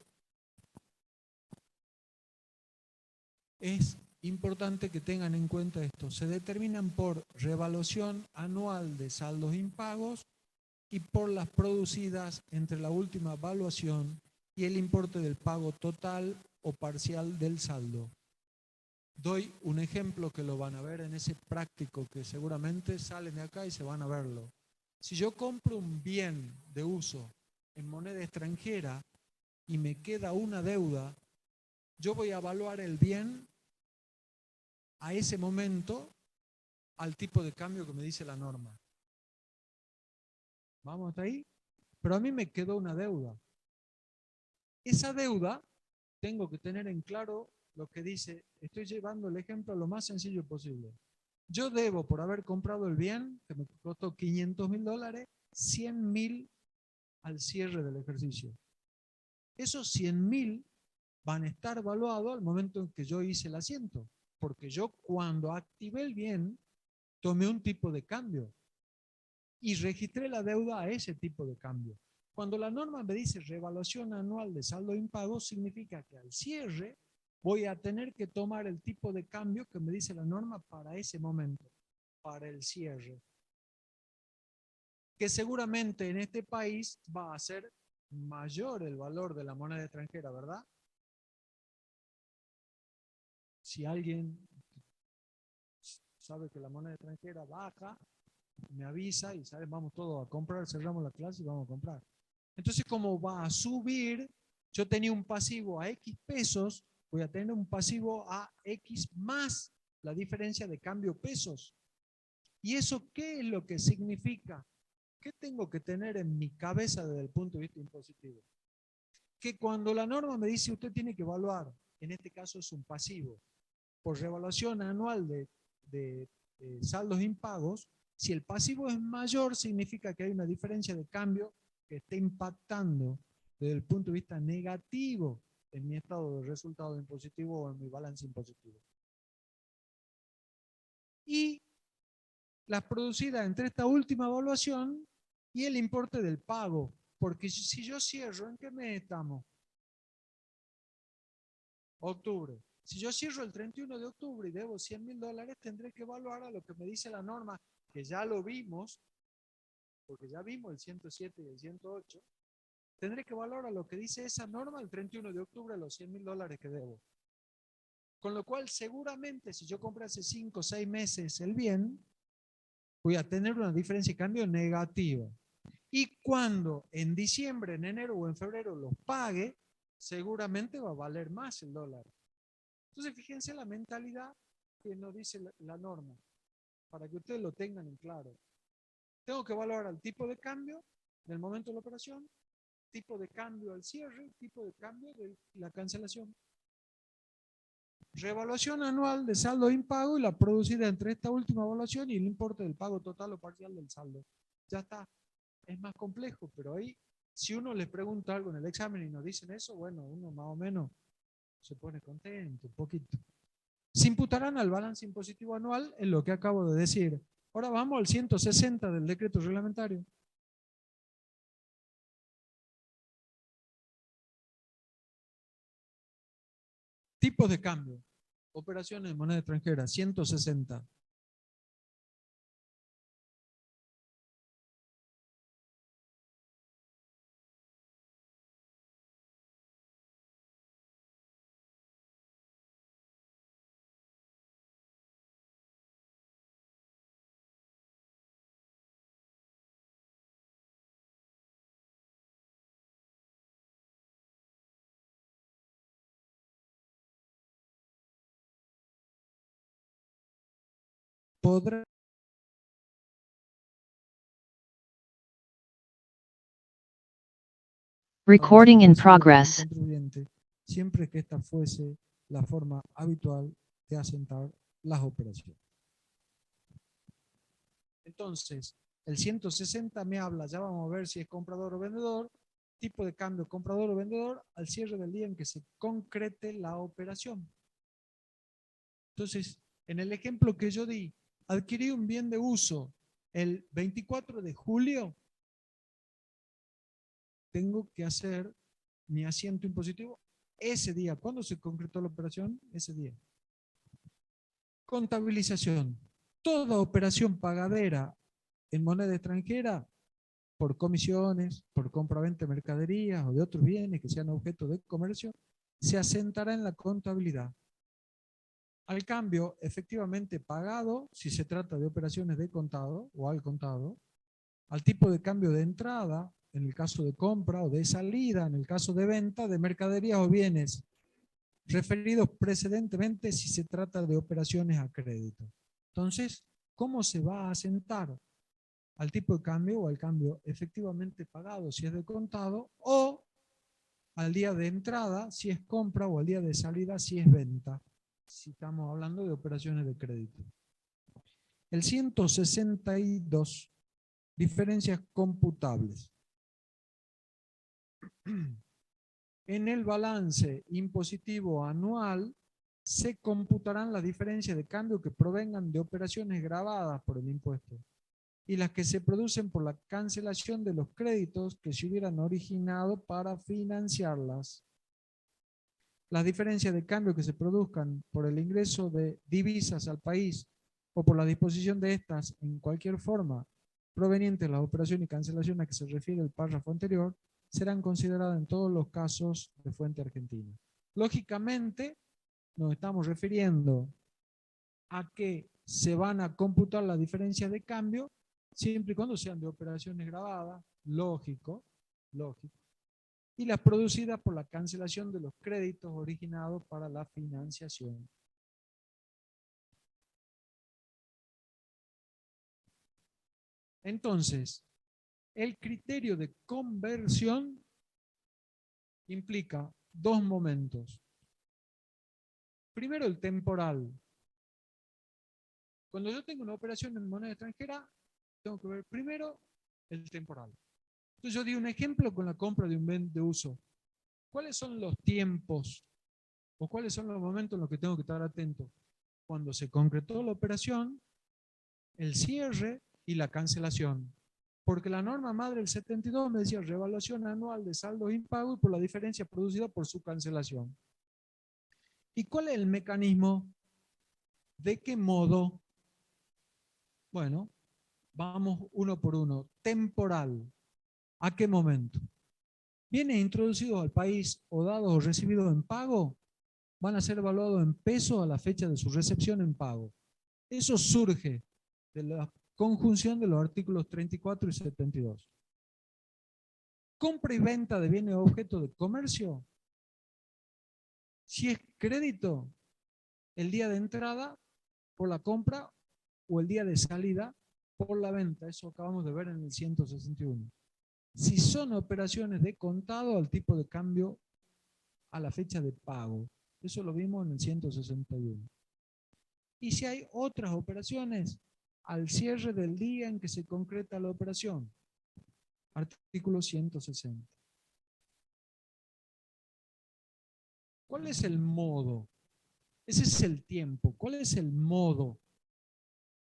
A: Es importante que tengan en cuenta esto. Se determinan por revaluación anual de saldos impagos y por las producidas entre la última valuación y el importe del pago total o parcial del saldo. Doy un ejemplo que lo van a ver en ese práctico que seguramente salen de acá y se van a verlo. Si yo compro un bien de uso en moneda extranjera y me queda una deuda, yo voy a evaluar el bien a ese momento al tipo de cambio que me dice la norma. ¿Vamos hasta ahí? Pero a mí me quedó una deuda. Esa deuda tengo que tener en claro lo que dice, estoy llevando el ejemplo lo más sencillo posible. Yo debo, por haber comprado el bien, que me costó $500.000, 100.000 al cierre del ejercicio. Esos 100.000 van a estar evaluados al momento en que yo hice el asiento, porque yo cuando activé el bien, tomé un tipo de cambio y registré la deuda a ese tipo de cambio. Cuando la norma me dice revaluación anual de saldo impago, significa que al cierre voy a tener que tomar el tipo de cambio que me dice la norma para ese momento, para el cierre. Que seguramente en este país va a ser mayor el valor de la moneda extranjera, ¿verdad? Si alguien sabe que la moneda extranjera baja, me avisa y sabe, vamos todos a comprar, cerramos la clase y vamos a comprar. Entonces, como va a subir, yo tenía un pasivo a X pesos, voy a tener un pasivo a X más la diferencia de cambio pesos. ¿Y eso qué es lo que significa? ¿Qué tengo que tener en mi cabeza desde el punto de vista impositivo? Que cuando la norma me dice usted tiene que evaluar, en este caso es un pasivo, por revaluación anual de saldos impagos, si el pasivo es mayor, significa que hay una diferencia de cambio que está impactando desde el punto de vista negativo en mi estado de resultado impositivo o en mi balance impositivo. Y las producidas entre esta última evaluación y el importe del pago. Porque si yo cierro, ¿en qué mes estamos? Octubre. Si yo cierro el 31 de octubre y debo $100.000, tendré que evaluar a lo que me dice la norma, que ya lo vimos, porque ya vimos el 107 y el 108. Tendré que evaluar a lo que dice esa norma el 31 de octubre los $100.000 que debo. Con lo cual, seguramente, si yo compré hace 5 o 6 meses el bien, voy a tener una diferencia de cambio negativa. Y cuando en diciembre, en enero o en febrero los pague, seguramente va a valer más el dólar. Entonces, fíjense la mentalidad que nos dice la norma, para que ustedes lo tengan en claro. Tengo que valorar el tipo de cambio del momento de la operación, tipo de cambio al cierre, tipo de cambio de la cancelación. Revaluación anual de saldo de impago y la producida entre esta última evaluación y el importe del pago total o parcial del saldo. Ya está. Es más complejo, pero ahí, si uno les pregunta algo en el examen y nos dicen eso, bueno, uno más o menos se pone contento un poquito. Se imputarán al balance impositivo anual en lo que acabo de decir. Ahora vamos al 160 del decreto reglamentario. Tipos de cambio. Operaciones de moneda extranjera, 160. Podrá
B: Recording in progress.
A: contribuyente, siempre que esta fuese la forma habitual de asentar las operaciones. Entonces, el 160 me habla, ya vamos a ver si es comprador o vendedor, tipo de cambio comprador o vendedor al cierre del día en que se concrete la operación. Entonces, en el ejemplo que yo di, adquirí un bien de uso el 24 de julio, tengo que hacer mi asiento impositivo ese día. ¿Cuándo se concretó la operación? Ese día. Contabilización. Toda operación pagadera en moneda extranjera por comisiones, por compra-venta de mercaderías o de otros bienes que sean objeto de comercio, se asentará en la contabilidad. Al cambio efectivamente pagado, si se trata de operaciones de contado o al contado, al tipo de cambio de entrada, en el caso de compra, o de salida, en el caso de venta de mercaderías o bienes referidos precedentemente si se trata de operaciones a crédito. Entonces, ¿cómo se va a asentar? Al tipo de cambio o al cambio efectivamente pagado si es de contado, o al día de entrada si es compra, o al día de salida si es venta, si estamos hablando de operaciones de crédito. El 162, diferencias computables. En el balance impositivo anual se computarán las diferencias de cambio que provengan de operaciones gravadas por el impuesto y las que se producen por la cancelación de los créditos que se hubieran originado para financiarlas. Las diferencias de cambio que se produzcan por el ingreso de divisas al país o por la disposición de estas en cualquier forma provenientes de las operaciones y cancelación a que se refiere el párrafo anterior serán consideradas en todos los casos de fuente argentina. Lógicamente, nos estamos refiriendo a que se van a computar las diferencias de cambio siempre y cuando sean de operaciones grabadas, lógico, y las producidas por la cancelación de los créditos originados para la financiación. Entonces, el criterio de conversión implica dos momentos. Primero, el temporal. Cuando yo tengo una operación en moneda extranjera, tengo que ver primero el temporal. Entonces yo di un ejemplo con la compra de un bien de uso. ¿Cuáles son los tiempos o cuáles son los momentos en los que tengo que estar atento? Cuando se concretó la operación, el cierre y la cancelación. Porque la norma madre del 72 me decía revaluación anual de saldos impagos y por la diferencia producida por su cancelación. ¿Y cuál es el mecanismo? ¿De qué modo? Bueno, vamos uno por uno. Temporal. ¿A qué momento? Bienes introducidos al país o dados o recibidos en pago van a ser evaluados en pesos a la fecha de su recepción en pago. Eso surge de la conjunción de los artículos 34 y 72. Compra y venta de bienes o objetos de comercio. Si es crédito, el día de entrada por la compra o el día de salida por la venta. Eso acabamos de ver en el 161. Si son operaciones de contado, al tipo de cambio a la fecha de pago. Eso lo vimos en el 161. Y si hay otras operaciones, al cierre del día en que se concreta la operación. Artículo 160. ¿Cuál es el modo? Ese es el tiempo. ¿Cuál es el modo?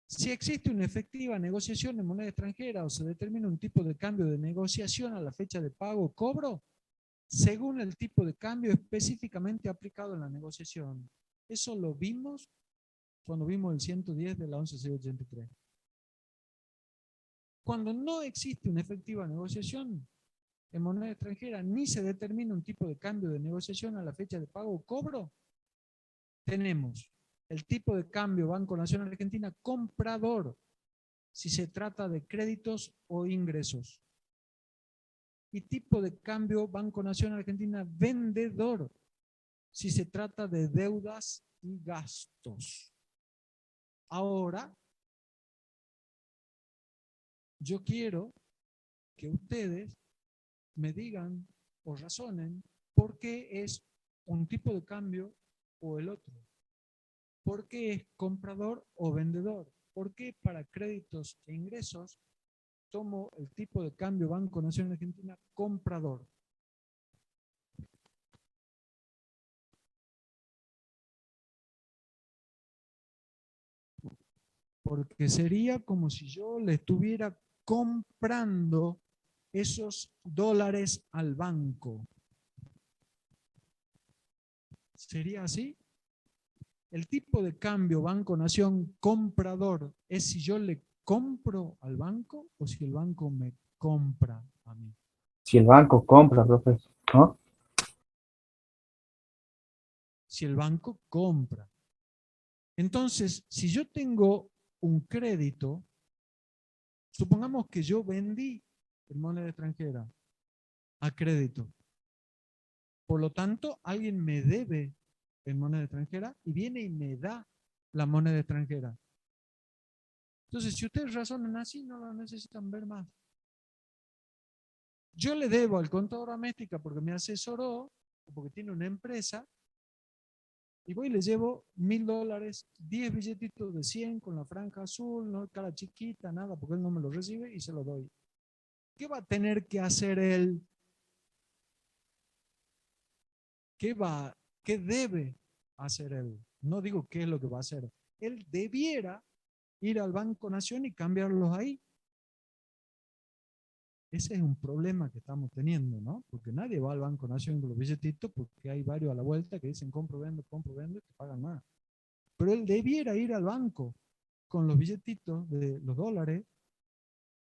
A: Si existe una efectiva negociación en moneda extranjera o se determina un tipo de cambio de negociación a la fecha de pago o cobro, según el tipo de cambio específicamente aplicado en la negociación. Eso lo vimos cuando vimos el 110 de la 11683. Cuando no existe una efectiva negociación en moneda extranjera, ni se determina un tipo de cambio de negociación a la fecha de pago o cobro, tenemos el tipo de cambio Banco Nacional Argentina comprador, si se trata de créditos o ingresos. Y tipo de cambio Banco Nacional Argentina vendedor, si se trata de deudas y gastos. Ahora, yo quiero que ustedes me digan o razonen por qué es un tipo de cambio o el otro. ¿Por qué es comprador o vendedor? ¿Por qué para créditos e ingresos tomo el tipo de cambio Banco Nacional Argentina comprador? Porque sería como si yo le estuviera comprando esos dólares al banco. ¿Sería así? El tipo de cambio Banco Nación comprador es si yo le compro al banco o si el banco me compra a mí.
C: Si el banco compra, profesor, ¿no?
A: Si el banco compra. Entonces, si yo tengo un crédito, supongamos que yo vendí en moneda extranjera a crédito. Por lo tanto, alguien me debe en moneda extranjera y viene y me da la moneda extranjera. Entonces, si ustedes razonan así, no lo necesitan ver más. Yo le debo al contador Améstica porque me asesoró, o porque tiene una empresa, y voy y le llevo $1000, 10 billetitos de 100 con la franja azul, no cara chiquita, nada, porque él no me lo recibe y se lo doy. ¿Qué va a tener que hacer él? ¿Qué debe hacer él? No digo qué es lo que va a hacer. Él debiera ir al Banco Nación y cambiarlos ahí. Ese es un problema que estamos teniendo, ¿no? Porque nadie va al Banco Nación con los billetitos porque hay varios a la vuelta que dicen compro, vendo, y te pagan más. Pero él debiera ir al banco con los billetitos de los dólares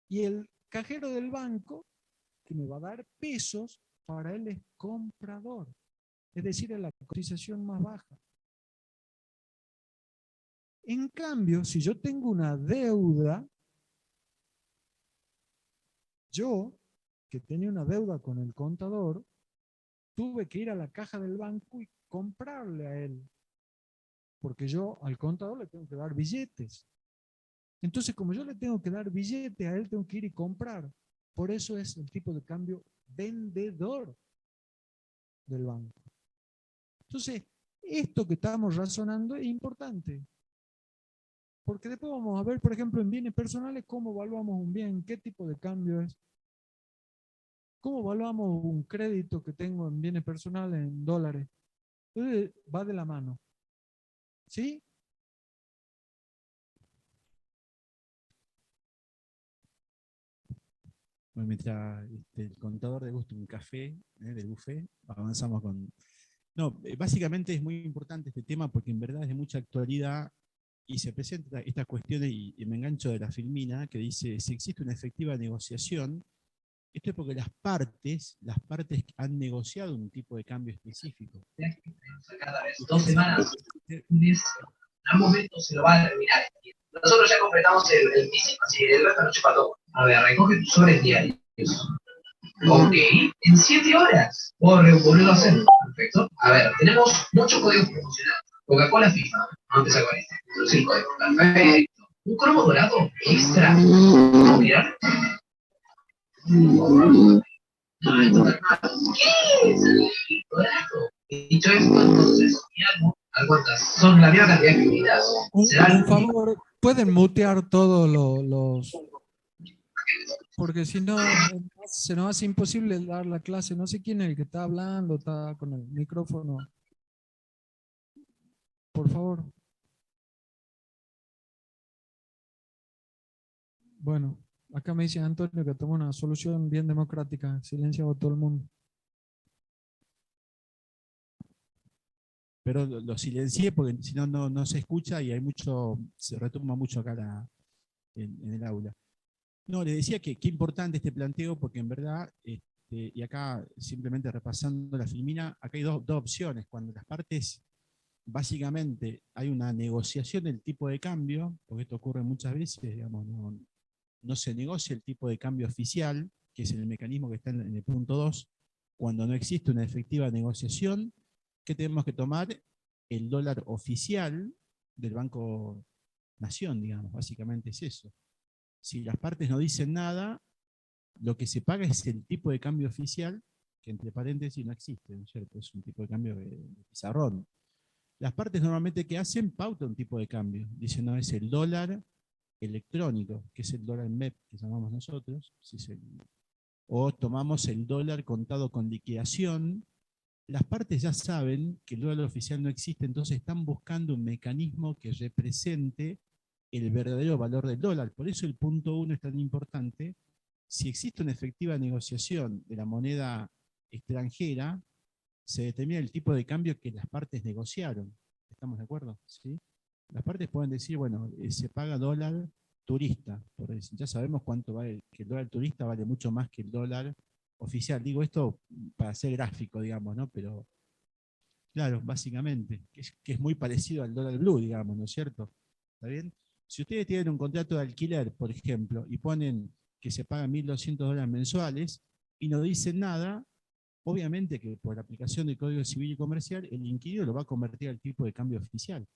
A: y el cajero del banco que me va a dar pesos, para él es comprador. Es decir, es la cotización más baja. En cambio, si yo tengo una deuda, yo que tenía una deuda con el contador, tuve que ir a la caja del banco y comprarle a él, porque yo al contador le tengo que dar billetes. Entonces, como yo le tengo que dar billetes a él, tengo que ir y comprar. Por eso es el tipo de cambio vendedor del banco. Entonces, esto que estamos razonando es importante. Porque después vamos a ver, por ejemplo, en bienes personales, cómo evaluamos un bien, qué tipo de cambio es. ¿Cómo evaluamos un crédito que tengo en bienes personales en dólares? Entonces, va de la mano. ¿Sí?
D: Bueno, mientras el contador degusta un café del buffet, avanzamos con No, básicamente es muy importante este tema porque en verdad es de mucha actualidad y se presenta estas cuestiones, y me engancho de la Filmina, que dice, si existe una efectiva negociación, esto es porque las partes han negociado un tipo de cambio específico.
E: Cada vez, 2 semanas, en algún momento se lo va a terminar. Nosotros ya completamos el físico, así que el resto lo chupa todo. A ver, recoge tus sobres diarios. Ok, en 7 horas puedo volverlo a hacer. Perfecto. A ver, tenemos muchos códigos promocionales. Coca-Cola FIFA. Vamos a empezar con este. Introducir el código. Perfecto. Un cromo dorado extra. ¿Vamos a mirar? No, esto está mal. ¿Qué es el dorado? Dicho esto, entonces, ¿a cuántas? Son la misma cantidad de figuritas.
A: Un favor, ¿pueden mutear todos los... Porque si no, se nos hace imposible dar la clase. No sé quién es el que está hablando, está con el micrófono. Por favor. Bueno, acá me dice Antonio que tomó una solución bien democrática. Silenciado a todo el mundo.
D: Pero lo silencié porque si no, no se escucha y hay mucho, se retumba mucho acá en el aula. No, les decía que qué importante este planteo porque en verdad, y acá simplemente repasando la Filmina, acá hay dos opciones. Cuando las partes, básicamente, hay una negociación del tipo de cambio, porque esto ocurre muchas veces, digamos, no se negocia el tipo de cambio oficial, que es el mecanismo que está en el punto 2, cuando no existe una efectiva negociación, ¿qué tenemos que tomar? El dólar oficial del Banco Nación, digamos, básicamente es eso. Si las partes no dicen nada, lo que se paga es el tipo de cambio oficial, que entre paréntesis no existe, ¿no es cierto? Es un tipo de cambio de pizarrón. Las partes normalmente que hacen pauta un tipo de cambio. Dicen, no, es el dólar electrónico, que es el dólar MEP que llamamos nosotros, o tomamos el dólar contado con liquidación. Las partes ya saben que el dólar oficial no existe, entonces están buscando un mecanismo que represente el verdadero valor del dólar. Por eso el punto 1 es tan importante. Si existe una efectiva negociación de la moneda extranjera, se determina el tipo de cambio que las partes negociaron. ¿Estamos de acuerdo? ¿Sí? Las partes pueden decir, bueno, se paga dólar turista. Ya sabemos cuánto vale, que el dólar turista vale mucho más que el dólar oficial. Digo esto para ser gráfico, digamos, ¿no? Pero, claro, básicamente, que es muy parecido al dólar blue, digamos, ¿no es cierto? ¿Está bien? Si ustedes tienen un contrato de alquiler, por ejemplo, y ponen que se pagan $1.200 mensuales y no dicen nada, obviamente que por la aplicación del Código Civil y Comercial, el inquilino lo va a convertir al tipo de cambio oficial.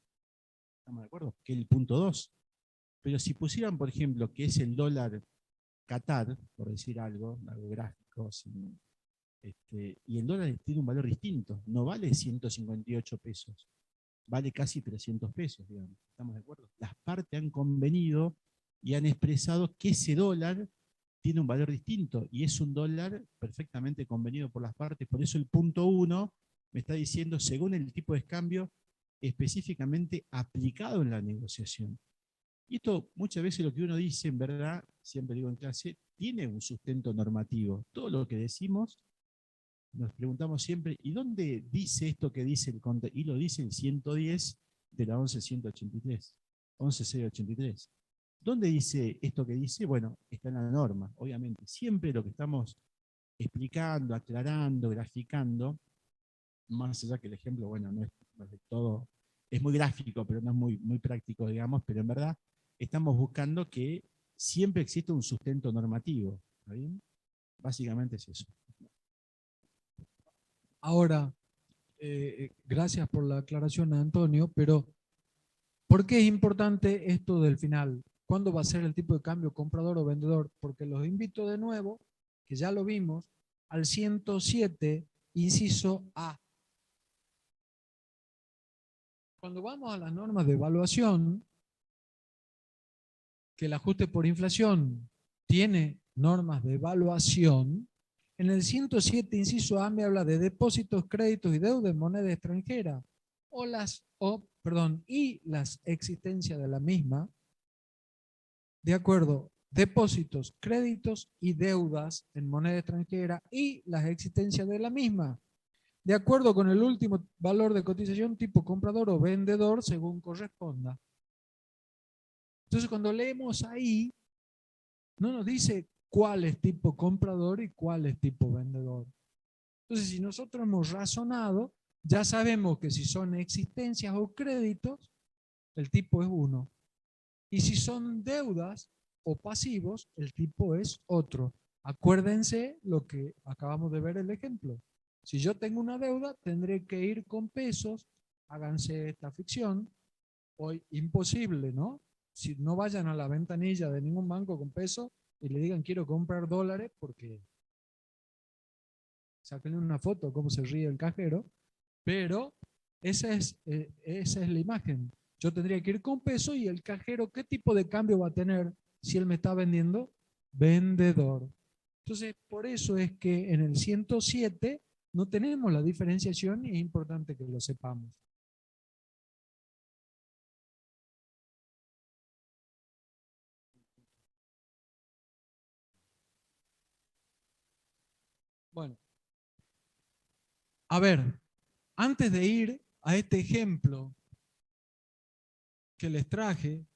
D: ¿Estamos de acuerdo? Que es el punto 2. Pero si pusieran, por ejemplo, que es el dólar Qatar, por decir algo gráfico, y el dólar tiene un valor distinto, no vale 158 pesos, vale casi 300 pesos, digamos. ¿Estamos de acuerdo? Las partes han convenido y han expresado que ese dólar tiene un valor distinto y es un dólar perfectamente convenido por las partes. Por eso el punto 1 me está diciendo, según el tipo de cambio específicamente aplicado en la negociación. Y esto muchas veces lo que uno dice, en verdad, siempre digo en clase, tiene un sustento normativo. Todo lo que decimos, nos preguntamos siempre, ¿y dónde dice esto que dice el contexto? Y lo dice el 110 de la 11183, 11683. ¿Dónde dice esto que dice? Bueno, está en la norma, obviamente. Siempre lo que estamos explicando, aclarando, graficando, más allá que el ejemplo, bueno, no es de todo, es muy gráfico, pero no es muy práctico, digamos, pero en verdad estamos buscando que siempre exista un sustento normativo. ¿Está bien? Básicamente es eso.
A: Ahora, gracias por la aclaración, Antonio, pero ¿por qué es importante esto del final? ¿Cuándo va a ser el tipo de cambio comprador o vendedor? Porque los invito de nuevo, que ya lo vimos, al 107, inciso A. Cuando vamos a las normas de evaluación, que el ajuste por inflación tiene normas de evaluación, en el 107, inciso A, me habla de depósitos, créditos y deuda en moneda extranjera, y las existencias de la misma, de acuerdo, depósitos, créditos y deudas en moneda extranjera y las existencias de la misma. de acuerdo con el último valor de cotización tipo comprador o vendedor según corresponda. Entonces cuando leemos ahí, no nos dice cuál es tipo comprador y cuál es tipo vendedor. Entonces si nosotros hemos razonado, ya sabemos que si son existencias o créditos, el tipo es 1. Y si son deudas o pasivos, el tipo es otro. Acuérdense lo que acabamos de ver el ejemplo. Si yo tengo una deuda, tendré que ir con pesos, háganse esta ficción. Hoy imposible, ¿no? Si no vayan a la ventanilla de ningún banco con pesos y le digan quiero comprar dólares, porque sáquenle una foto cómo se ríe el cajero, pero esa es la imagen. Yo tendría que ir con peso y el cajero, ¿qué tipo de cambio va a tener si él me está vendiendo? Vendedor. Entonces, por eso es que en el 107 no tenemos la diferenciación y es importante que lo sepamos. Bueno, a ver, antes de ir a este ejemplo que les traje,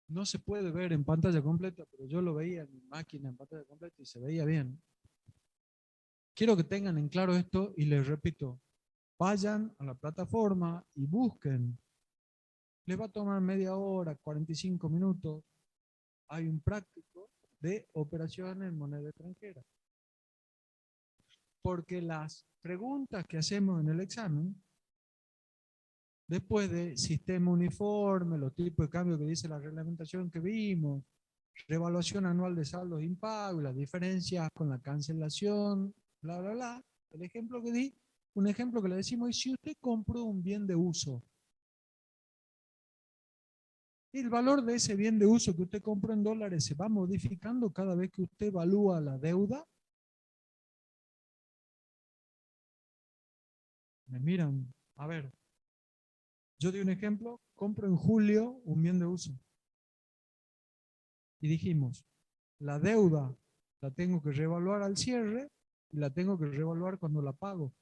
A: no se puede ver en pantalla completa, pero yo lo veía en mi máquina en pantalla completa y se veía bien. Quiero que tengan en claro esto y les repito, vayan a la plataforma y busquen. Les va a tomar media hora, 45 minutos. Hay un práctico de operaciones en moneda extranjera. Porque las preguntas que hacemos en el examen, después de sistema uniforme, los tipos de cambio que dice la reglamentación que vimos, revaluación anual de saldos impagos, las diferencias con la cancelación, bla, bla, bla. El ejemplo que di, un ejemplo que le decimos es si usted compró un bien de uso, el valor de ese bien de uso que usted compró en dólares se va modificando cada vez que usted evalúa la deuda. Me miran, a ver, yo di un ejemplo, compro en julio un bien de uso. Y dijimos, la deuda la tengo que reevaluar al cierre y la tengo que reevaluar cuando la pago.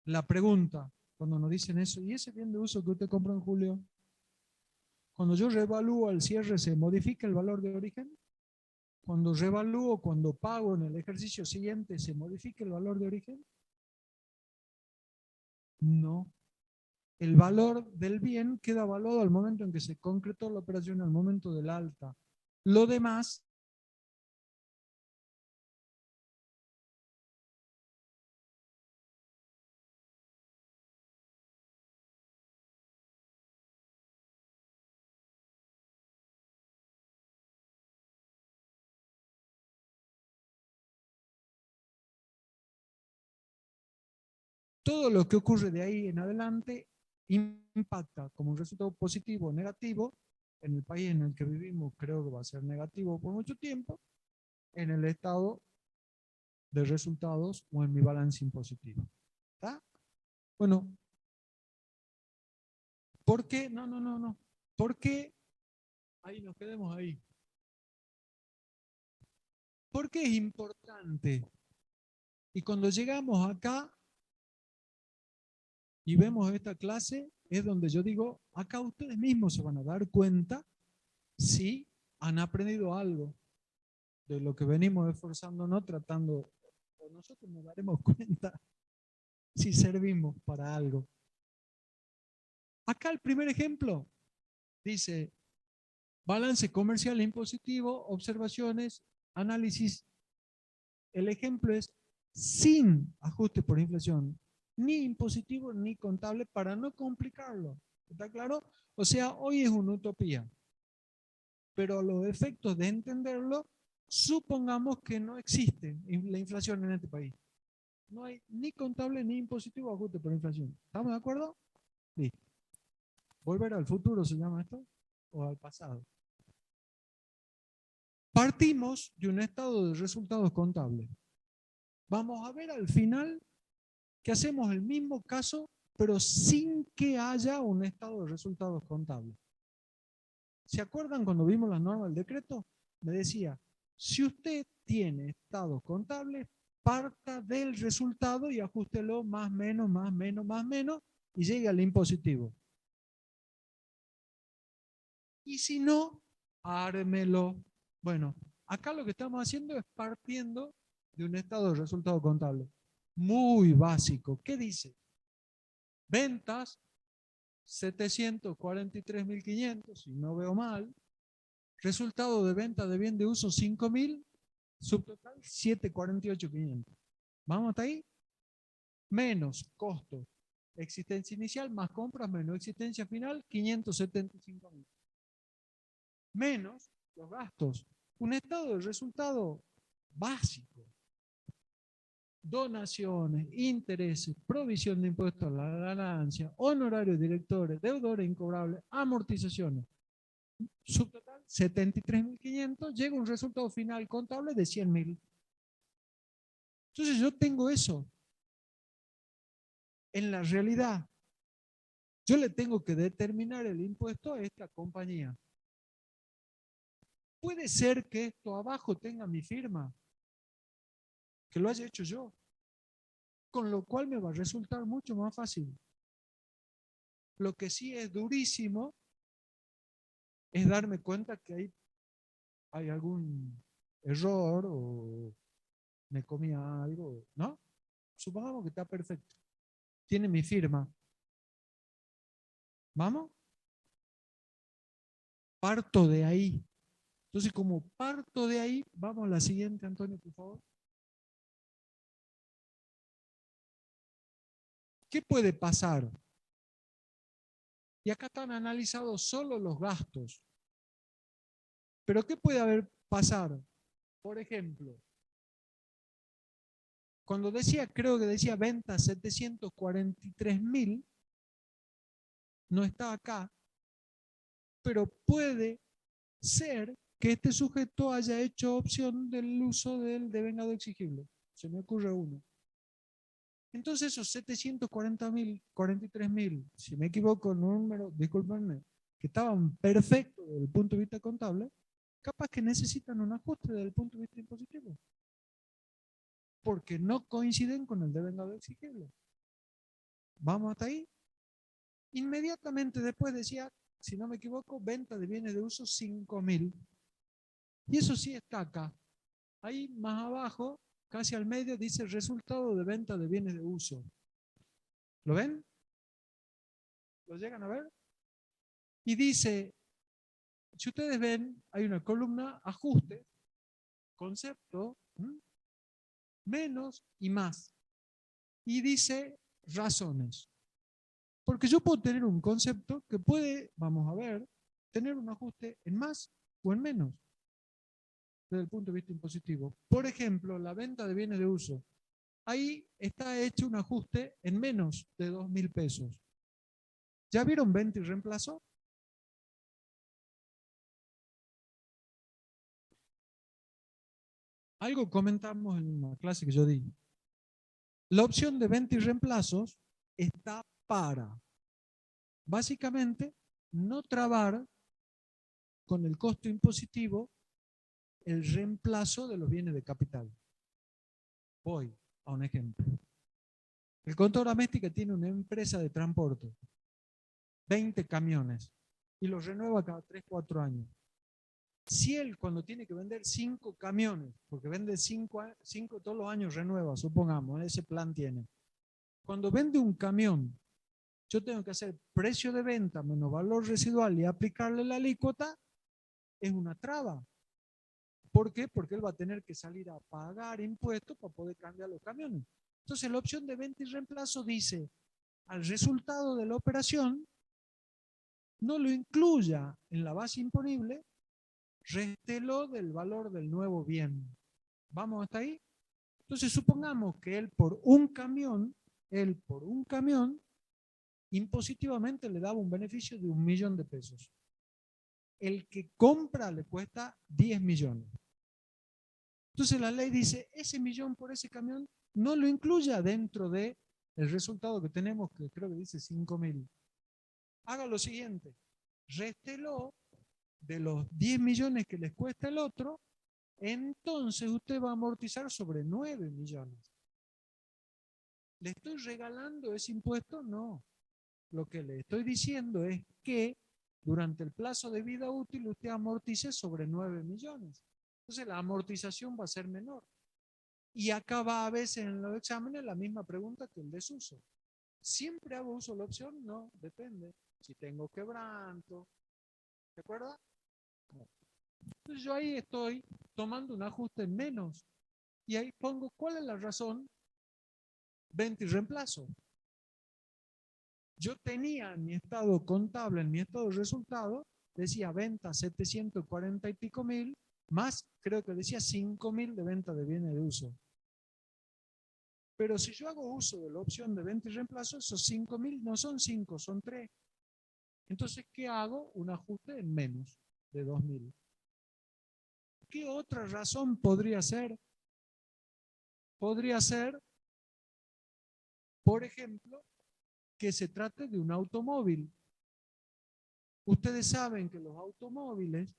A: La pregunta, cuando nos dicen eso, ¿y ese bien de uso que usted compró en julio? Cuando yo reevalúo al cierre, ¿se modifica el valor de origen? Cuando reevalúo, cuando pago en el ejercicio siguiente, ¿se modifica el valor de origen? No. El valor del bien queda evaluado al momento en que se concretó la operación, al momento del alta. Lo demás todo lo que ocurre de ahí en adelante impacta como un resultado positivo o negativo. En el país en el que vivimos creo que va a ser negativo por mucho tiempo, en el estado de resultados o en mi balance impositivo. ¿Está? Bueno, ¿por qué? No. ¿Por qué? Ahí nos quedemos ahí. ¿Por qué es importante? Y cuando llegamos acá y vemos esta clase, es donde yo digo, acá ustedes mismos se van a dar cuenta si han aprendido algo de lo que venimos esforzándonos tratando, o nosotros nos daremos cuenta si servimos para algo. Acá el primer ejemplo dice, balance comercial e impositivo, observaciones, análisis. El ejemplo es sin ajuste por inflación, ni impositivo ni contable para no complicarlo. ¿Está claro? O sea, hoy es una utopía. Pero a los efectos de entenderlo, supongamos que no existe la inflación en este país. No hay ni contable ni impositivo ajuste por inflación. ¿Estamos de acuerdo? Listo. ¿Volver al futuro se llama esto? ¿O al pasado? Partimos de un estado de resultados contables. Vamos a ver al final que hacemos el mismo caso, pero sin que haya un estado de resultados contables. ¿Se acuerdan cuando vimos las normas del decreto? Me decía, si usted tiene estados contables, parta del resultado y ajustelo más, menos, más, menos, más, menos, y llegue al impositivo. Y si no, ármelo. Bueno, acá lo que estamos haciendo es partiendo de un estado de resultado contable. Muy básico. ¿Qué dice? Ventas, 743.500, si no veo mal. Resultado de venta de bien de uso, 5.000. Subtotal, 748.500. ¿Vamos hasta ahí? Menos costo. Existencia inicial más compras menos existencia final, 575.000. Menos los gastos. Un estado de resultado básico. Donaciones, intereses, provisión de impuestos a la ganancia, honorarios directores, deudores incobrables, amortizaciones. Subtotal, 73.500, llega un resultado final contable de 100.000. Entonces yo tengo eso. En la realidad, yo le tengo que determinar el impuesto a esta compañía. Puede ser que esto abajo tenga mi firma, que lo haya hecho yo, con lo cual me va a resultar mucho más fácil. Lo que sí es durísimo es darme cuenta que hay algún error o me comía algo, ¿no? Supongamos que está perfecto. Tiene mi firma. ¿Vamos? Parto de ahí. Entonces, como parto de ahí, vamos a la siguiente, Antonio, por favor. ¿Qué puede pasar? Y acá están analizados solo los gastos. Pero ¿qué puede haber pasar? Por ejemplo, cuando decía, creo que decía venta 743.000, no está acá, pero puede ser que este sujeto haya hecho opción del uso del devengado exigible. Se me ocurre uno. Entonces esos 743.000, si me equivoco en un número, discúlpenme, que estaban perfectos desde el punto de vista contable, capaz que necesitan un ajuste desde el punto de vista impositivo. Porque no coinciden con el devengado exigible. ¿Vamos hasta ahí? Inmediatamente después decía, si no me equivoco, venta de bienes de uso 5.000. Y eso sí está acá. Ahí más abajo, casi al medio, dice resultado de venta de bienes de uso. ¿Lo ven? ¿Lo llegan a ver? Y dice, si ustedes ven, hay una columna ajuste, concepto, menos y más. Y dice razones. Porque yo puedo tener un concepto que puede, vamos a ver, tener un ajuste en más o en menos desde el punto de vista impositivo. Por ejemplo, la venta de bienes de uso. Ahí está hecho un ajuste en menos de 2.000 pesos. ¿Ya vieron venta y reemplazo? Algo comentamos en una clase que yo di. La opción de venta y reemplazos está para, básicamente, no trabar con el costo impositivo el reemplazo de los bienes de capital. Voy a un ejemplo. El contador Améstica tiene una empresa de transporte, 20 camiones, y los renueva cada 3, 4 años. Si él, cuando tiene que vender 5 camiones, porque vende 5 todos los años, renueva, supongamos, ese plan tiene. Cuando vende un camión, yo tengo que hacer precio de venta menos valor residual y aplicarle la alícuota, es una traba. ¿Por qué? Porque él va a tener que salir a pagar impuestos para poder cambiar los camiones. Entonces la opción de venta y reemplazo dice, al resultado de la operación, no lo incluya en la base imponible, réstelo del valor del nuevo bien. ¿Vamos hasta ahí? Entonces supongamos que él por un camión, impositivamente le daba un beneficio de 1.000.000 de pesos. El que compra le cuesta 10 millones. Entonces la ley dice, ese millón por ese camión no lo incluya dentro del resultado que tenemos, que creo que dice 5.000. Haga lo siguiente, réstelo de los 10 millones que les cuesta el otro entonces usted va a amortizar sobre 9 millones. ¿Le estoy regalando ese impuesto? No. Lo que le estoy diciendo es que durante el plazo de vida útil usted amortice sobre 9 millones. Entonces la amortización va a ser menor. Y acá va a veces en los exámenes la misma pregunta que el desuso. ¿Siempre hago uso de la opción? No, depende. Si tengo quebranto, ¿de acuerdo? No. Entonces yo ahí estoy tomando un ajuste en menos. Y ahí pongo, ¿cuál es la razón? Venta y reemplazo. Yo tenía en mi estado contable, en mi estado de resultado, decía venta 740 y pico mil, más creo que decía 5.000 de venta de bienes de uso. Pero si yo hago uso de la opción de venta y reemplazo, esos 5.000 no son 5, son 3. Entonces, ¿qué hago? Un ajuste en menos de 2.000. ¿Qué otra razón podría ser? Podría ser, por ejemplo, que se trate de un automóvil. Ustedes saben que los automóviles,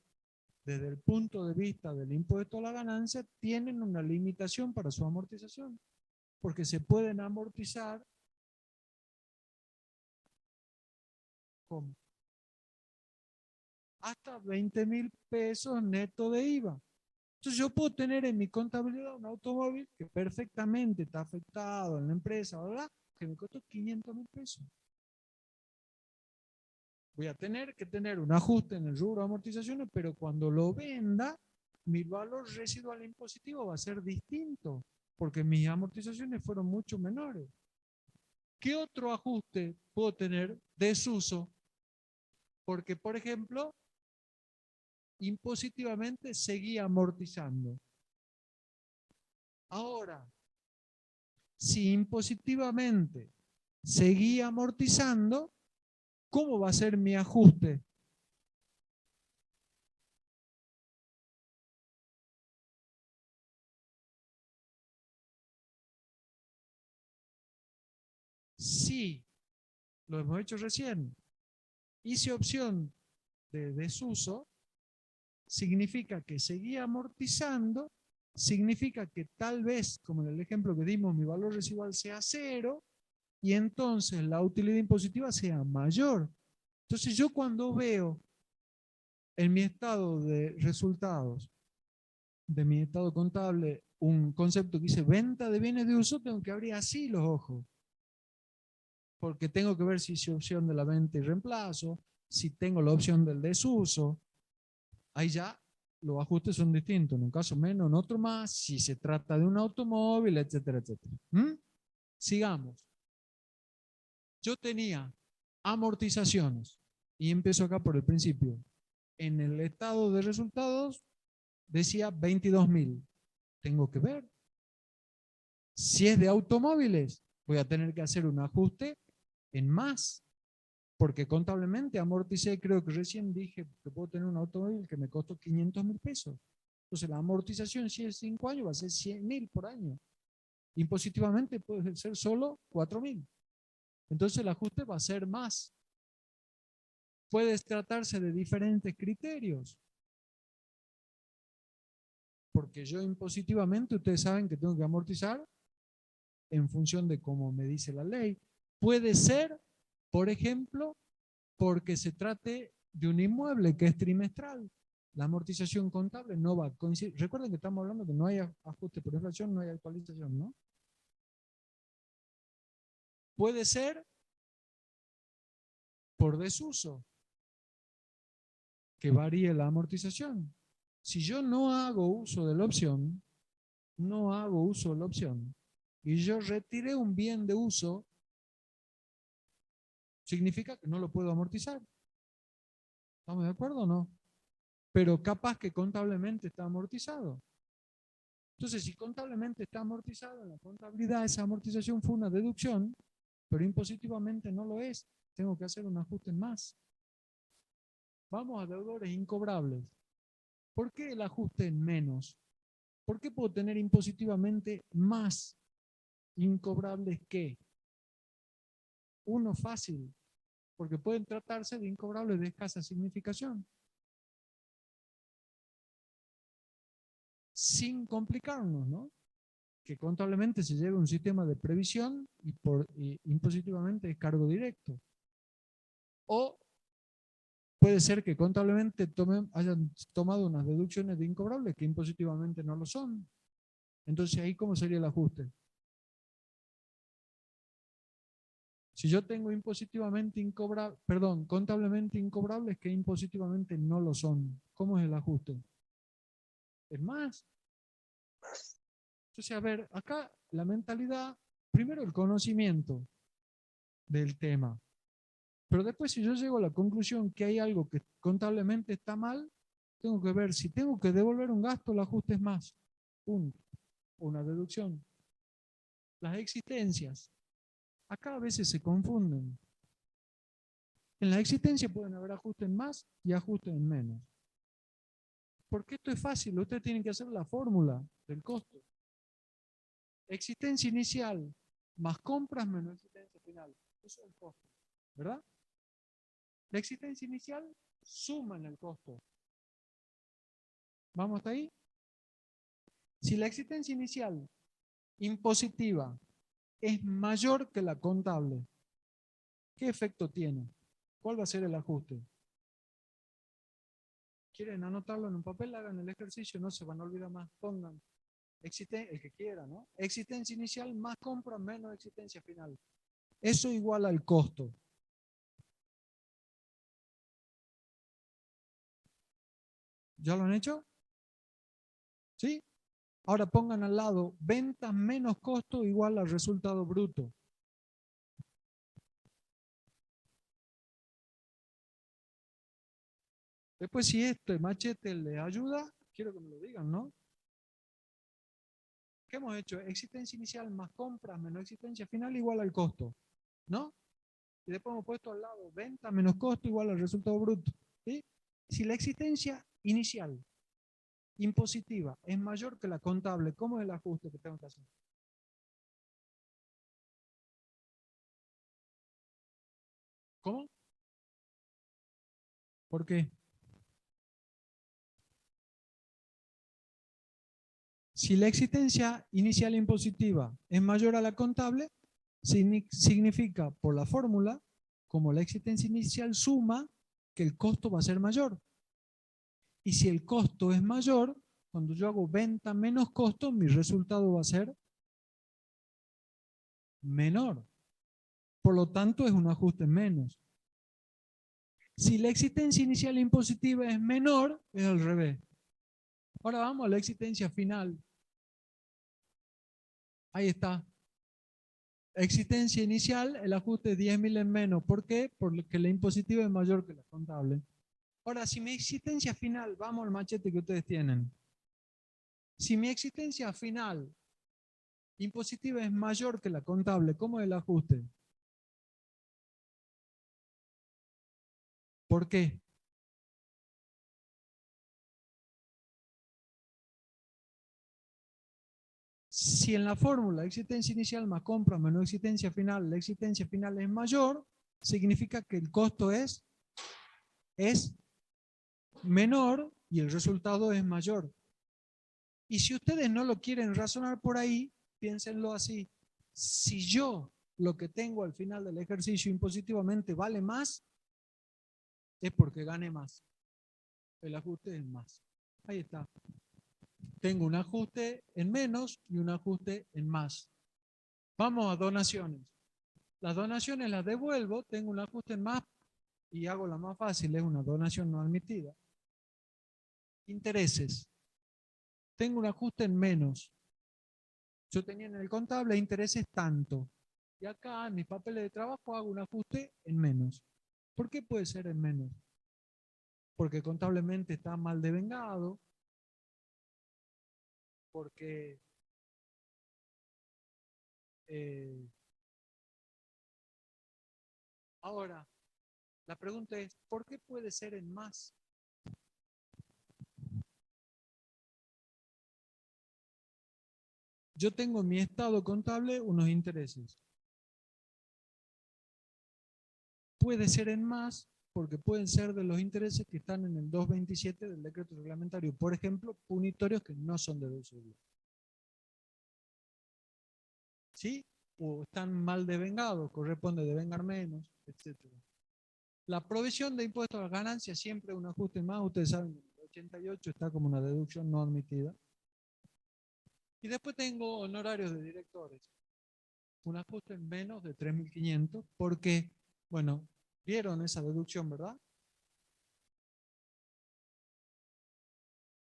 A: desde el punto de vista del impuesto a la ganancia, tienen una limitación para su amortización, porque se pueden amortizar como hasta 20.000 pesos neto de IVA. Entonces yo puedo tener en mi contabilidad un automóvil que perfectamente está afectado en la empresa, ¿verdad? Que me costó 500.000 pesos. Voy a tener que tener un ajuste en el rubro de amortizaciones, pero cuando lo venda, mi valor residual impositivo va a ser distinto, porque mis amortizaciones fueron mucho menores. ¿Qué otro ajuste puedo tener? Desuso. Porque, por ejemplo, impositivamente seguía amortizando. Ahora, si impositivamente seguía amortizando, ¿cómo va a ser mi ajuste? Si, lo hemos hecho recién, hice opción de desuso, significa que seguía amortizando, significa que tal vez, como en el ejemplo que dimos, mi valor residual sea 0 y entonces la utilidad impositiva sea mayor. Entonces yo cuando veo en mi estado de resultados, de mi estado contable, un concepto que dice venta de bienes de uso, tengo que abrir así los ojos. Porque tengo que ver si es opción de la venta y reemplazo, si tengo la opción del desuso. Ahí ya los ajustes son distintos, en un caso menos, en otro más, si se trata de un automóvil, etcétera, etcétera. Sigamos. Yo tenía amortizaciones y empiezo acá por el principio. En el estado de resultados decía 22.000. Tengo que ver. Si es de automóviles, voy a tener que hacer un ajuste en más, porque contablemente amorticé, creo que recién dije que puedo tener un automóvil que me costó 500.000 pesos. Entonces la amortización, si es 5 años, va a ser 100.000 por año. Impositivamente puede ser solo 4.000. Entonces el ajuste va a ser más. Puede tratarse de diferentes criterios. Porque yo impositivamente, ustedes saben que tengo que amortizar en función de cómo me dice la ley. Puede ser, por ejemplo, porque se trate de un inmueble que es trimestral. La amortización contable no va a coincidir. Recuerden que estamos hablando que no hay ajuste por inflación, no hay actualización, ¿no? Puede ser por desuso, que varíe la amortización. Si yo no hago uso de la opción, y yo retiré un bien de uso, significa que no lo puedo amortizar. ¿Estamos de acuerdo o no? Pero capaz que contablemente está amortizado. Entonces, si contablemente está amortizado, en la contabilidad esa amortización fue una deducción, pero impositivamente no lo es. Tengo que hacer un ajuste en más. Vamos a deudores incobrables. ¿Por qué el ajuste en menos? ¿Por qué puedo tener impositivamente más incobrables que? Uno fácil, porque pueden tratarse de incobrables de escasa significación. sin complicarnos, ¿no? Que contablemente se lleve un sistema de previsión y impositivamente es cargo directo. O puede ser que contablemente hayan tomado unas deducciones de incobrables que impositivamente no lo son. Entonces, ¿ahí cómo sería el ajuste? Si yo tengo contablemente incobrables que impositivamente no lo son, ¿cómo es el ajuste? ¿Es más? Entonces, a ver, acá la mentalidad, primero el conocimiento del tema, pero después si yo llego a la conclusión que hay algo que contablemente está mal, tengo que ver si tengo que devolver un gasto, el ajuste es más. Punto. Una deducción. Las existencias. Acá a veces se confunden. En la existencia pueden haber ajustes en más y ajustes en menos. Porque esto es fácil, ustedes tienen que hacer la fórmula del costo. Existencia inicial más compras menos existencia final. Eso es el costo, ¿verdad? La existencia inicial suma en el costo. ¿Vamos hasta ahí? Si la existencia inicial impositiva es mayor que la contable, ¿qué efecto tiene? ¿Cuál va a ser el ajuste? ¿Quieren anotarlo en un papel? Hagan el ejercicio, no se van a olvidar más. Pongan el que quiera, ¿no? Existencia inicial más compra menos existencia final. Eso igual al costo. ¿Ya lo han hecho? ¿Sí? Ahora pongan al lado ventas menos costo igual al resultado bruto. Después, si este machete les ayuda, quiero que me lo digan, ¿no? ¿Qué hemos hecho? Existencia inicial más compras menos existencia final igual al costo, ¿no? Y después hemos puesto al lado venta menos costo igual al resultado bruto. ¿Sí? Si la existencia inicial impositiva es mayor que la contable, ¿cómo es el ajuste que tengo que hacer? ¿Cómo? ¿Por qué? Si la existencia inicial impositiva es mayor a la contable, significa por la fórmula, como la existencia inicial suma, que el costo va a ser mayor. Y si el costo es mayor, cuando yo hago venta menos costo, mi resultado va a ser menor. Por lo tanto, es un ajuste menos. Si la existencia inicial impositiva es menor, es al revés. Ahora vamos a la existencia final. Ahí está. Existencia inicial, el ajuste es 10.000 en menos. ¿Por qué? Porque la impositiva es mayor que la contable. Ahora, si mi existencia final, vamos al machete que ustedes tienen. Si mi existencia final impositiva es mayor que la contable, ¿cómo es el ajuste? ¿Por qué? Si en la fórmula existencia inicial más compra menos existencia final, la existencia final es mayor, significa que el costo es menor y el resultado es mayor. Y si ustedes no lo quieren razonar por ahí, piénsenlo así. Si yo lo que tengo al final del ejercicio impositivamente vale más, es porque gane más. El ajuste es más. Ahí está. Tengo un ajuste en menos y un ajuste en más. Vamos a donaciones. Las donaciones las devuelvo, tengo un ajuste en más y hago la más fácil, es una donación no admitida. Intereses. Tengo un ajuste en menos. Yo tenía en el contable intereses tanto. Y acá en mis papeles de trabajo hago un ajuste en menos. ¿Por qué puede ser en menos? Porque contablemente está mal devengado, porque ahora la pregunta es, ¿por qué puede ser en más? Yo tengo en mi estado contable unos intereses. Puede ser en más porque pueden ser de los intereses que están en el 227 del decreto reglamentario. Por ejemplo, punitorios que no son deducibles. ¿Sí? O están mal devengados, corresponde devengar menos, etc. La provisión de impuestos a las ganancias siempre es un ajuste más. Ustedes saben, en el 88 está como una deducción no admitida. Y después tengo honorarios de directores. Un ajuste en menos de 3.500 porque, bueno, vieron esa deducción, ¿verdad?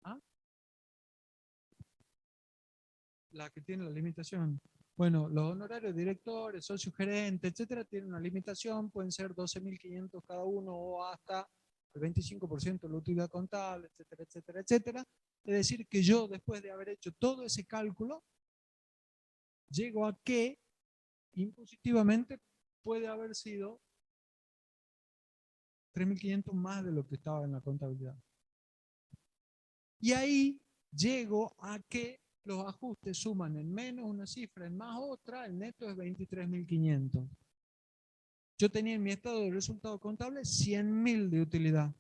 A: ¿Ah? La que tiene la limitación. Bueno, los honorarios de directores, socios gerentes, etcétera, tienen una limitación, pueden ser 12.500 cada uno o hasta el 25% de la utilidad contable, etcétera, etcétera, etcétera. Es decir, que yo, después de haber hecho todo ese cálculo, llego a que impositivamente puede haber sido 3.500 más de lo que estaba en la contabilidad. Y ahí llego a que los ajustes suman en menos una cifra, en más otra, el neto es 23.500. Yo tenía en mi estado de resultado contable 100.000 de utilidad.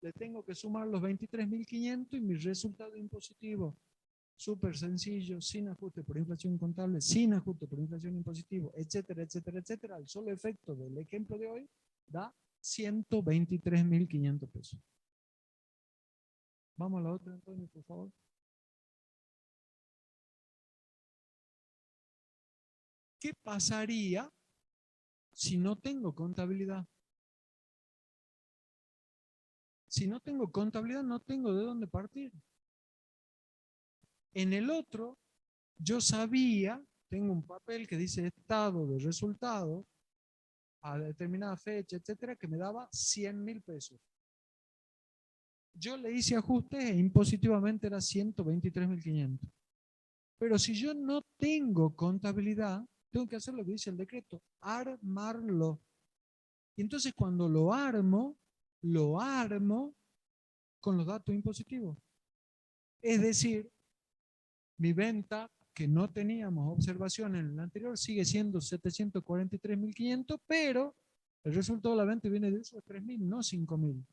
A: Le tengo que sumar los 23.500 y mi resultado impositivo. Súper sencillo, sin ajuste por inflación contable, sin ajuste por inflación impositivo, etcétera, etcétera, etcétera. El solo efecto del ejemplo de hoy da 123.500 pesos. Vamos a la otra, Antonio, por favor. ¿Qué pasaría si no tengo contabilidad? Si no tengo contabilidad, no tengo de dónde partir. En el otro, yo sabía, tengo un papel que dice estado de resultado a determinada fecha, etcétera, que me daba 100.000 pesos. Yo le hice ajustes e impositivamente era 123.500. Pero si yo no tengo contabilidad, tengo que hacer lo que dice el decreto, armarlo. Y entonces cuando lo armo con los datos impositivos. Es decir, mi venta, que no teníamos observación en el anterior, sigue siendo 743.500, pero el resultado de la venta viene de esos 3.000, no 5.000.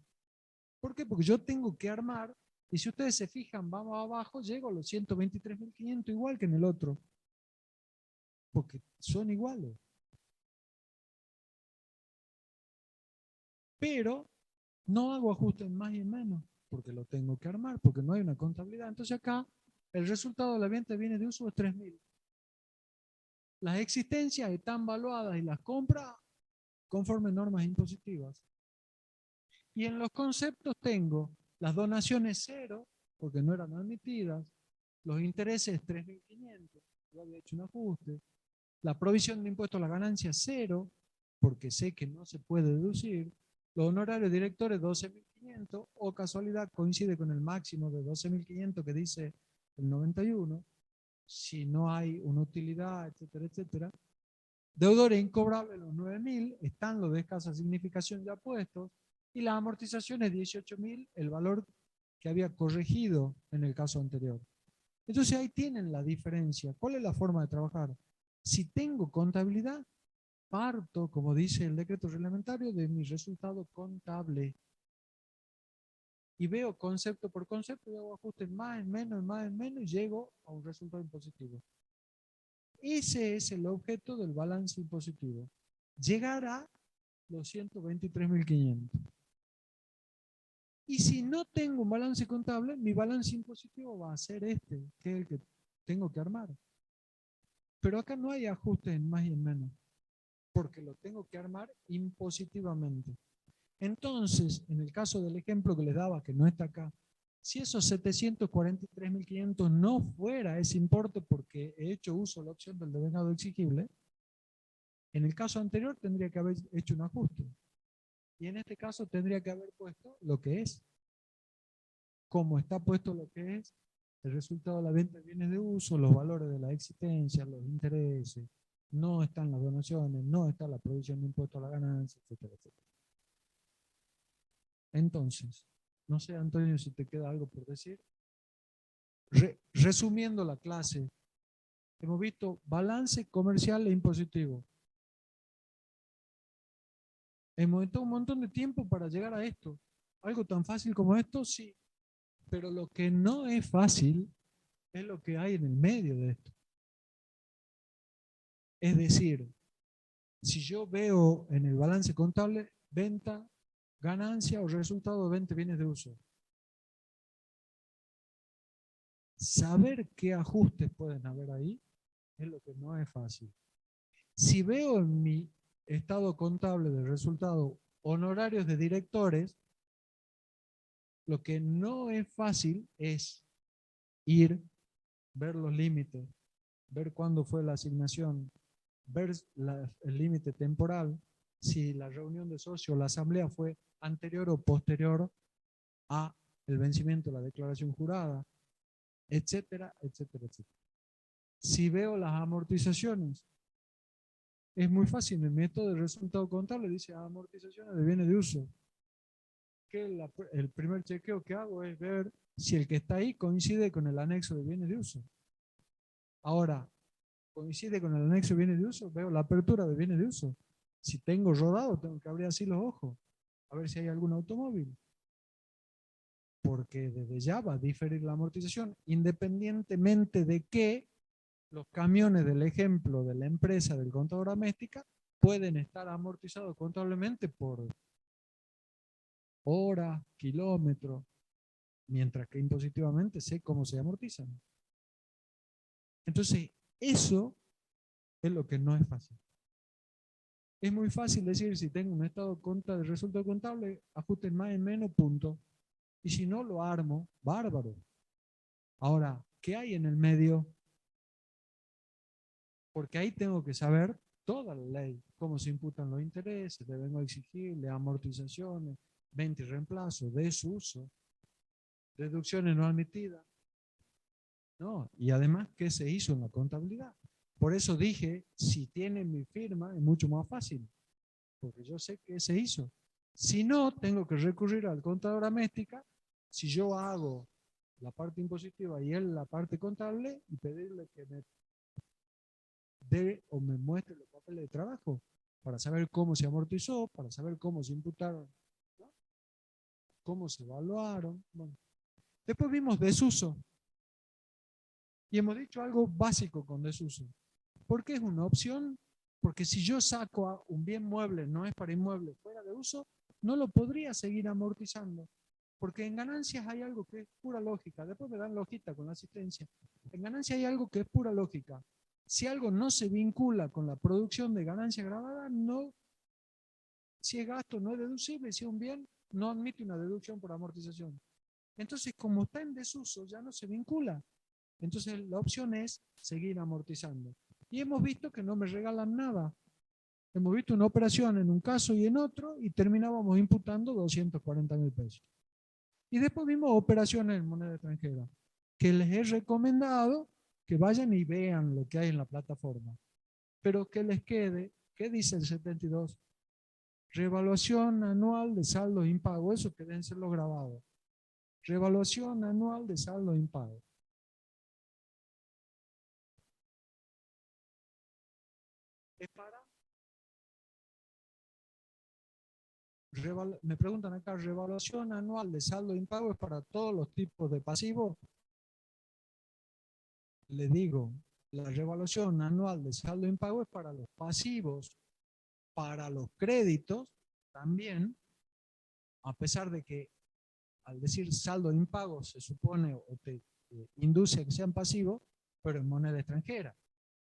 A: ¿Por qué? Porque yo tengo que armar, y si ustedes se fijan, vamos abajo, llego a los 123.500 igual que en el otro, porque son iguales. Pero no hago ajustes en más y en menos, porque lo tengo que armar, porque no hay una contabilidad. Entonces acá el resultado de la venta viene de uso de 3.000. Las existencias están valuadas y las compras conforme normas impositivas. Y en los conceptos tengo las donaciones 0, porque no eran admitidas, los intereses 3.500, yo había hecho un ajuste, la provisión de impuesto a la ganancia 0, porque sé que no se puede deducir, los honorarios directores 12.500, o casualidad coincide con el máximo de 12.500 que dice el 91, si no hay una utilidad, etcétera, etcétera. Deudores incobrables, los 9.000, están los de escasa significación ya puestos, y las amortizaciones 18.000, el valor que había corregido en el caso anterior. Entonces ahí tienen la diferencia. ¿Cuál es la forma de trabajar? Si tengo contabilidad, parto, como dice el decreto reglamentario, de mi resultado contable. Y veo concepto por concepto, y hago ajustes más en menos, y llego a un resultado impositivo. Ese es el objeto del balance impositivo. Llegar a los 123.500. Y si no tengo un balance contable, mi balance impositivo va a ser este, que es el que tengo que armar. Pero acá no hay ajustes en más y en menos, porque lo tengo que armar impositivamente. Entonces, en el caso del ejemplo que les daba, que no está acá, si esos 743.500 no fuera ese importe porque he hecho uso de la opción del devengado exigible, en el caso anterior tendría que haber hecho un ajuste. Y en este caso tendría que haber puesto lo que es. Como está puesto lo que es, el resultado de la venta de bienes de uso, los valores de la existencia, los intereses, no están las donaciones, no está la provisión de impuesto a la ganancia, etcétera, etcétera. Entonces, no sé, Antonio, si te queda algo por decir. Resumiendo la clase, hemos visto balance comercial e impositivo. Hemos estado un montón de tiempo para llegar a esto. Algo tan fácil como esto, sí. Pero lo que no es fácil es lo que hay en el medio de esto. Es decir, si yo veo en el balance contable venta, ganancia o resultado de 20 bienes de uso, saber qué ajustes pueden haber ahí es lo que no es fácil. Si veo en mi estado contable de resultado honorarios de directores, lo que no es fácil es ir, ver los límites, ver cuándo fue la asignación, ver el límite temporal, si la reunión de socios o la asamblea fue anterior o posterior a el vencimiento de la declaración jurada, etcétera, etcétera, etcétera. Si veo las amortizaciones, es muy fácil. El método de resultado contable dice amortizaciones de bienes de uso. El primer chequeo que hago es ver si el que está ahí coincide con el anexo de bienes de uso. Ahora, coincide con el anexo de bienes de uso, veo la apertura de bienes de uso. Si tengo rodado, tengo que abrir así los ojos, a ver si hay algún automóvil. Porque desde ya va a diferir la amortización, independientemente de que los camiones del ejemplo de la empresa del contador doméstica pueden estar amortizados contablemente por horas, kilómetros, mientras que impositivamente sé cómo se amortizan. Entonces, eso es lo que no es fácil. Es muy fácil decir, si tengo un estado de cuenta de resultado contable, ajusten más en menos, punto. Y si no, lo armo, bárbaro. Ahora, ¿qué hay en el medio? Porque ahí tengo que saber toda la ley, cómo se imputan los intereses, le vengo a exigirle amortizaciones, venta y reemplazo, desuso, deducciones no admitidas. No, y además, ¿qué se hizo en la contabilidad? Por eso dije, si tiene mi firma, es mucho más fácil, porque yo sé qué se hizo. Si no, tengo que recurrir al contador doméstica, si yo hago la parte impositiva y él la parte contable, y pedirle que me dé o me muestre los papeles de trabajo para saber cómo se amortizó, para saber cómo se imputaron, ¿no? Cómo se evaluaron. Bueno. Después vimos desuso. Y hemos dicho algo básico con desuso. ¿Por qué es una opción? Porque si yo saco un bien mueble, no es para inmueble, fuera de uso, no lo podría seguir amortizando. Porque en ganancias hay algo que es pura lógica. Después me dan la hojita con la asistencia. En ganancias hay algo que es pura lógica. Si algo no se vincula con la producción de ganancia grabada, no, si es gasto no es deducible, si es un bien, no admite una deducción por amortización. Entonces, como está en desuso, ya no se vincula. Entonces, la opción es seguir amortizando. Y hemos visto que no me regalan nada. Hemos visto una operación en un caso y en otro y terminábamos imputando 240.000 pesos. Y después vimos operaciones en moneda extranjera, que les he recomendado que vayan y vean lo que hay en la plataforma. Pero que les quede, ¿qué dice el 72? Revaluación anual de saldo impago, eso que deben ser los grabados. Revaluación anual de saldo impago. Es para, me preguntan acá, revaluación anual de saldo impago es para todos los tipos de pasivos. Le digo, la revaluación anual de saldo impago es para los pasivos, para los créditos también, a pesar de que al decir saldo impago se supone o te induce a que sean pasivos, pero en moneda extranjera.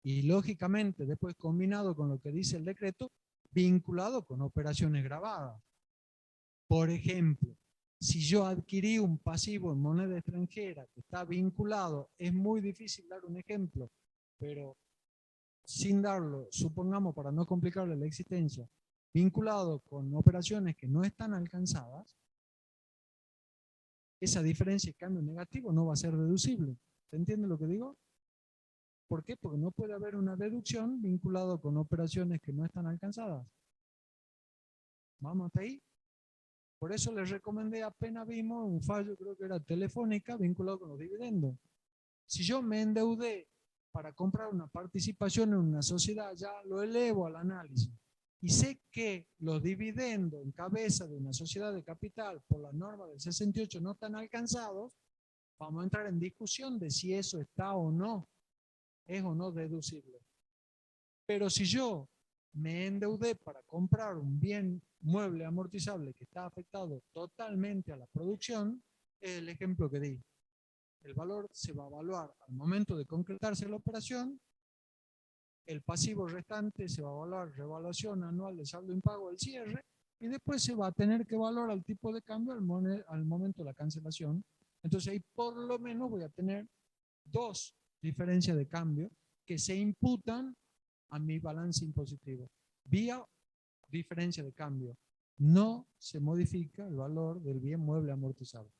A: Y lógicamente, después combinado con lo que dice el decreto, vinculado con operaciones grabadas. Por ejemplo, si yo adquirí un pasivo en moneda extranjera que está vinculado, es muy difícil dar un ejemplo, pero sin darlo, supongamos para no complicarle la existencia, vinculado con operaciones que no están alcanzadas, esa diferencia de cambio negativo no va a ser deducible. ¿Se entiende lo que digo? ¿Por qué? Porque no puede haber una deducción vinculada con operaciones que no están alcanzadas. ¿Vamos hasta ahí? Por eso les recomendé, apenas vimos un fallo, creo que era Telefónica, vinculado con los dividendos. Si yo me endeudé para comprar una participación en una sociedad, ya lo elevo al análisis. y sé que los dividendos en cabeza de una sociedad de capital por la norma del 68 no están alcanzados, vamos a entrar en discusión de si eso está o no, es o no deducible. Pero si yo me endeudé para comprar un bien mueble amortizable que está afectado totalmente a la producción, es el ejemplo que di. El valor se va a evaluar al momento de concretarse la operación, el pasivo restante se va a evaluar revaluación anual de saldo impago del cierre, y después se va a tener que evaluar el tipo de cambio al momento de la cancelación. Entonces ahí por lo menos voy a tener dos diferencias de cambio que se imputan a mi balance impositivo vía diferencia de cambio. No se modifica el valor del bien mueble amortizado.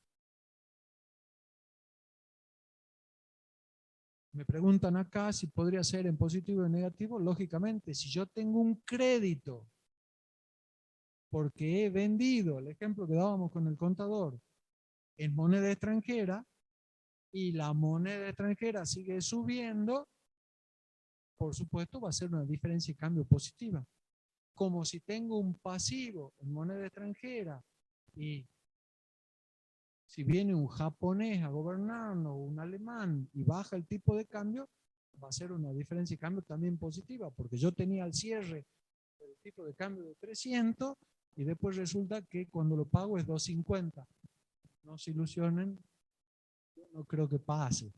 A: Me preguntan acá si podría ser en positivo o en negativo. Lógicamente, si yo tengo un crédito porque he vendido, el ejemplo que dábamos con el contador, en moneda extranjera, y la moneda extranjera sigue subiendo, por supuesto va a ser una diferencia de cambio positiva. Como si tengo un pasivo en moneda extranjera y si viene un japonés a gobernarnos o un alemán y baja el tipo de cambio, va a ser una diferencia de cambio también positiva, porque yo tenía al cierre el tipo de cambio de 300 y después resulta que cuando lo pago es 250. No se ilusionen, no creo que pase.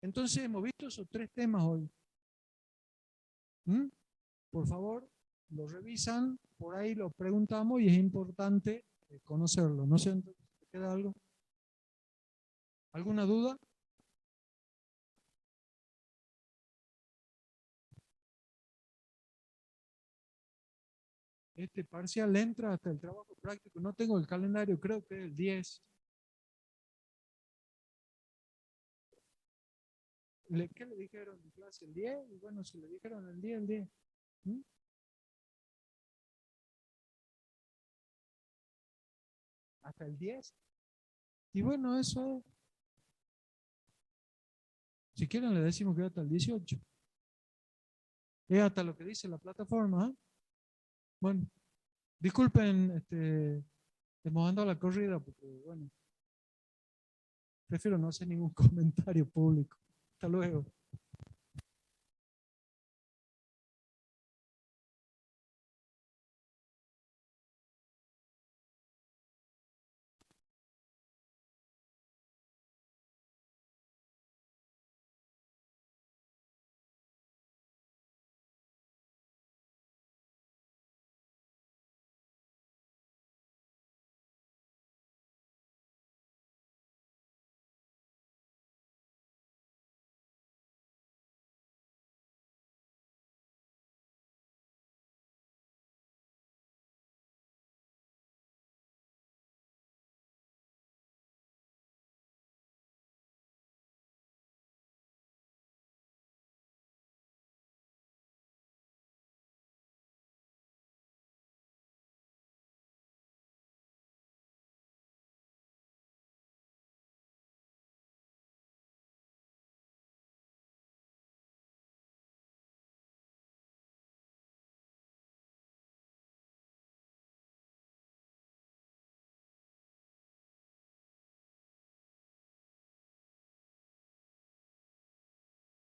A: Entonces hemos visto esos tres temas hoy. Por favor, lo revisan, por ahí lo preguntamos y es importante conocerlo. No sé, ¿te queda algo? ¿Alguna duda? Este parcial entra hasta el trabajo práctico. No tengo el calendario, creo que es el 10. ¿Qué le dijeron en clase? ¿El 10? Y bueno, si le dijeron el 10, el 10. ¿Hasta el 10? Y bueno, eso es. Si quieren le decimos que es hasta el 18. Es hasta lo que dice la plataforma. ¿Eh? Bueno, disculpen, hemos andado a la corrida porque, bueno, prefiero no hacer ningún comentario público. Hasta luego.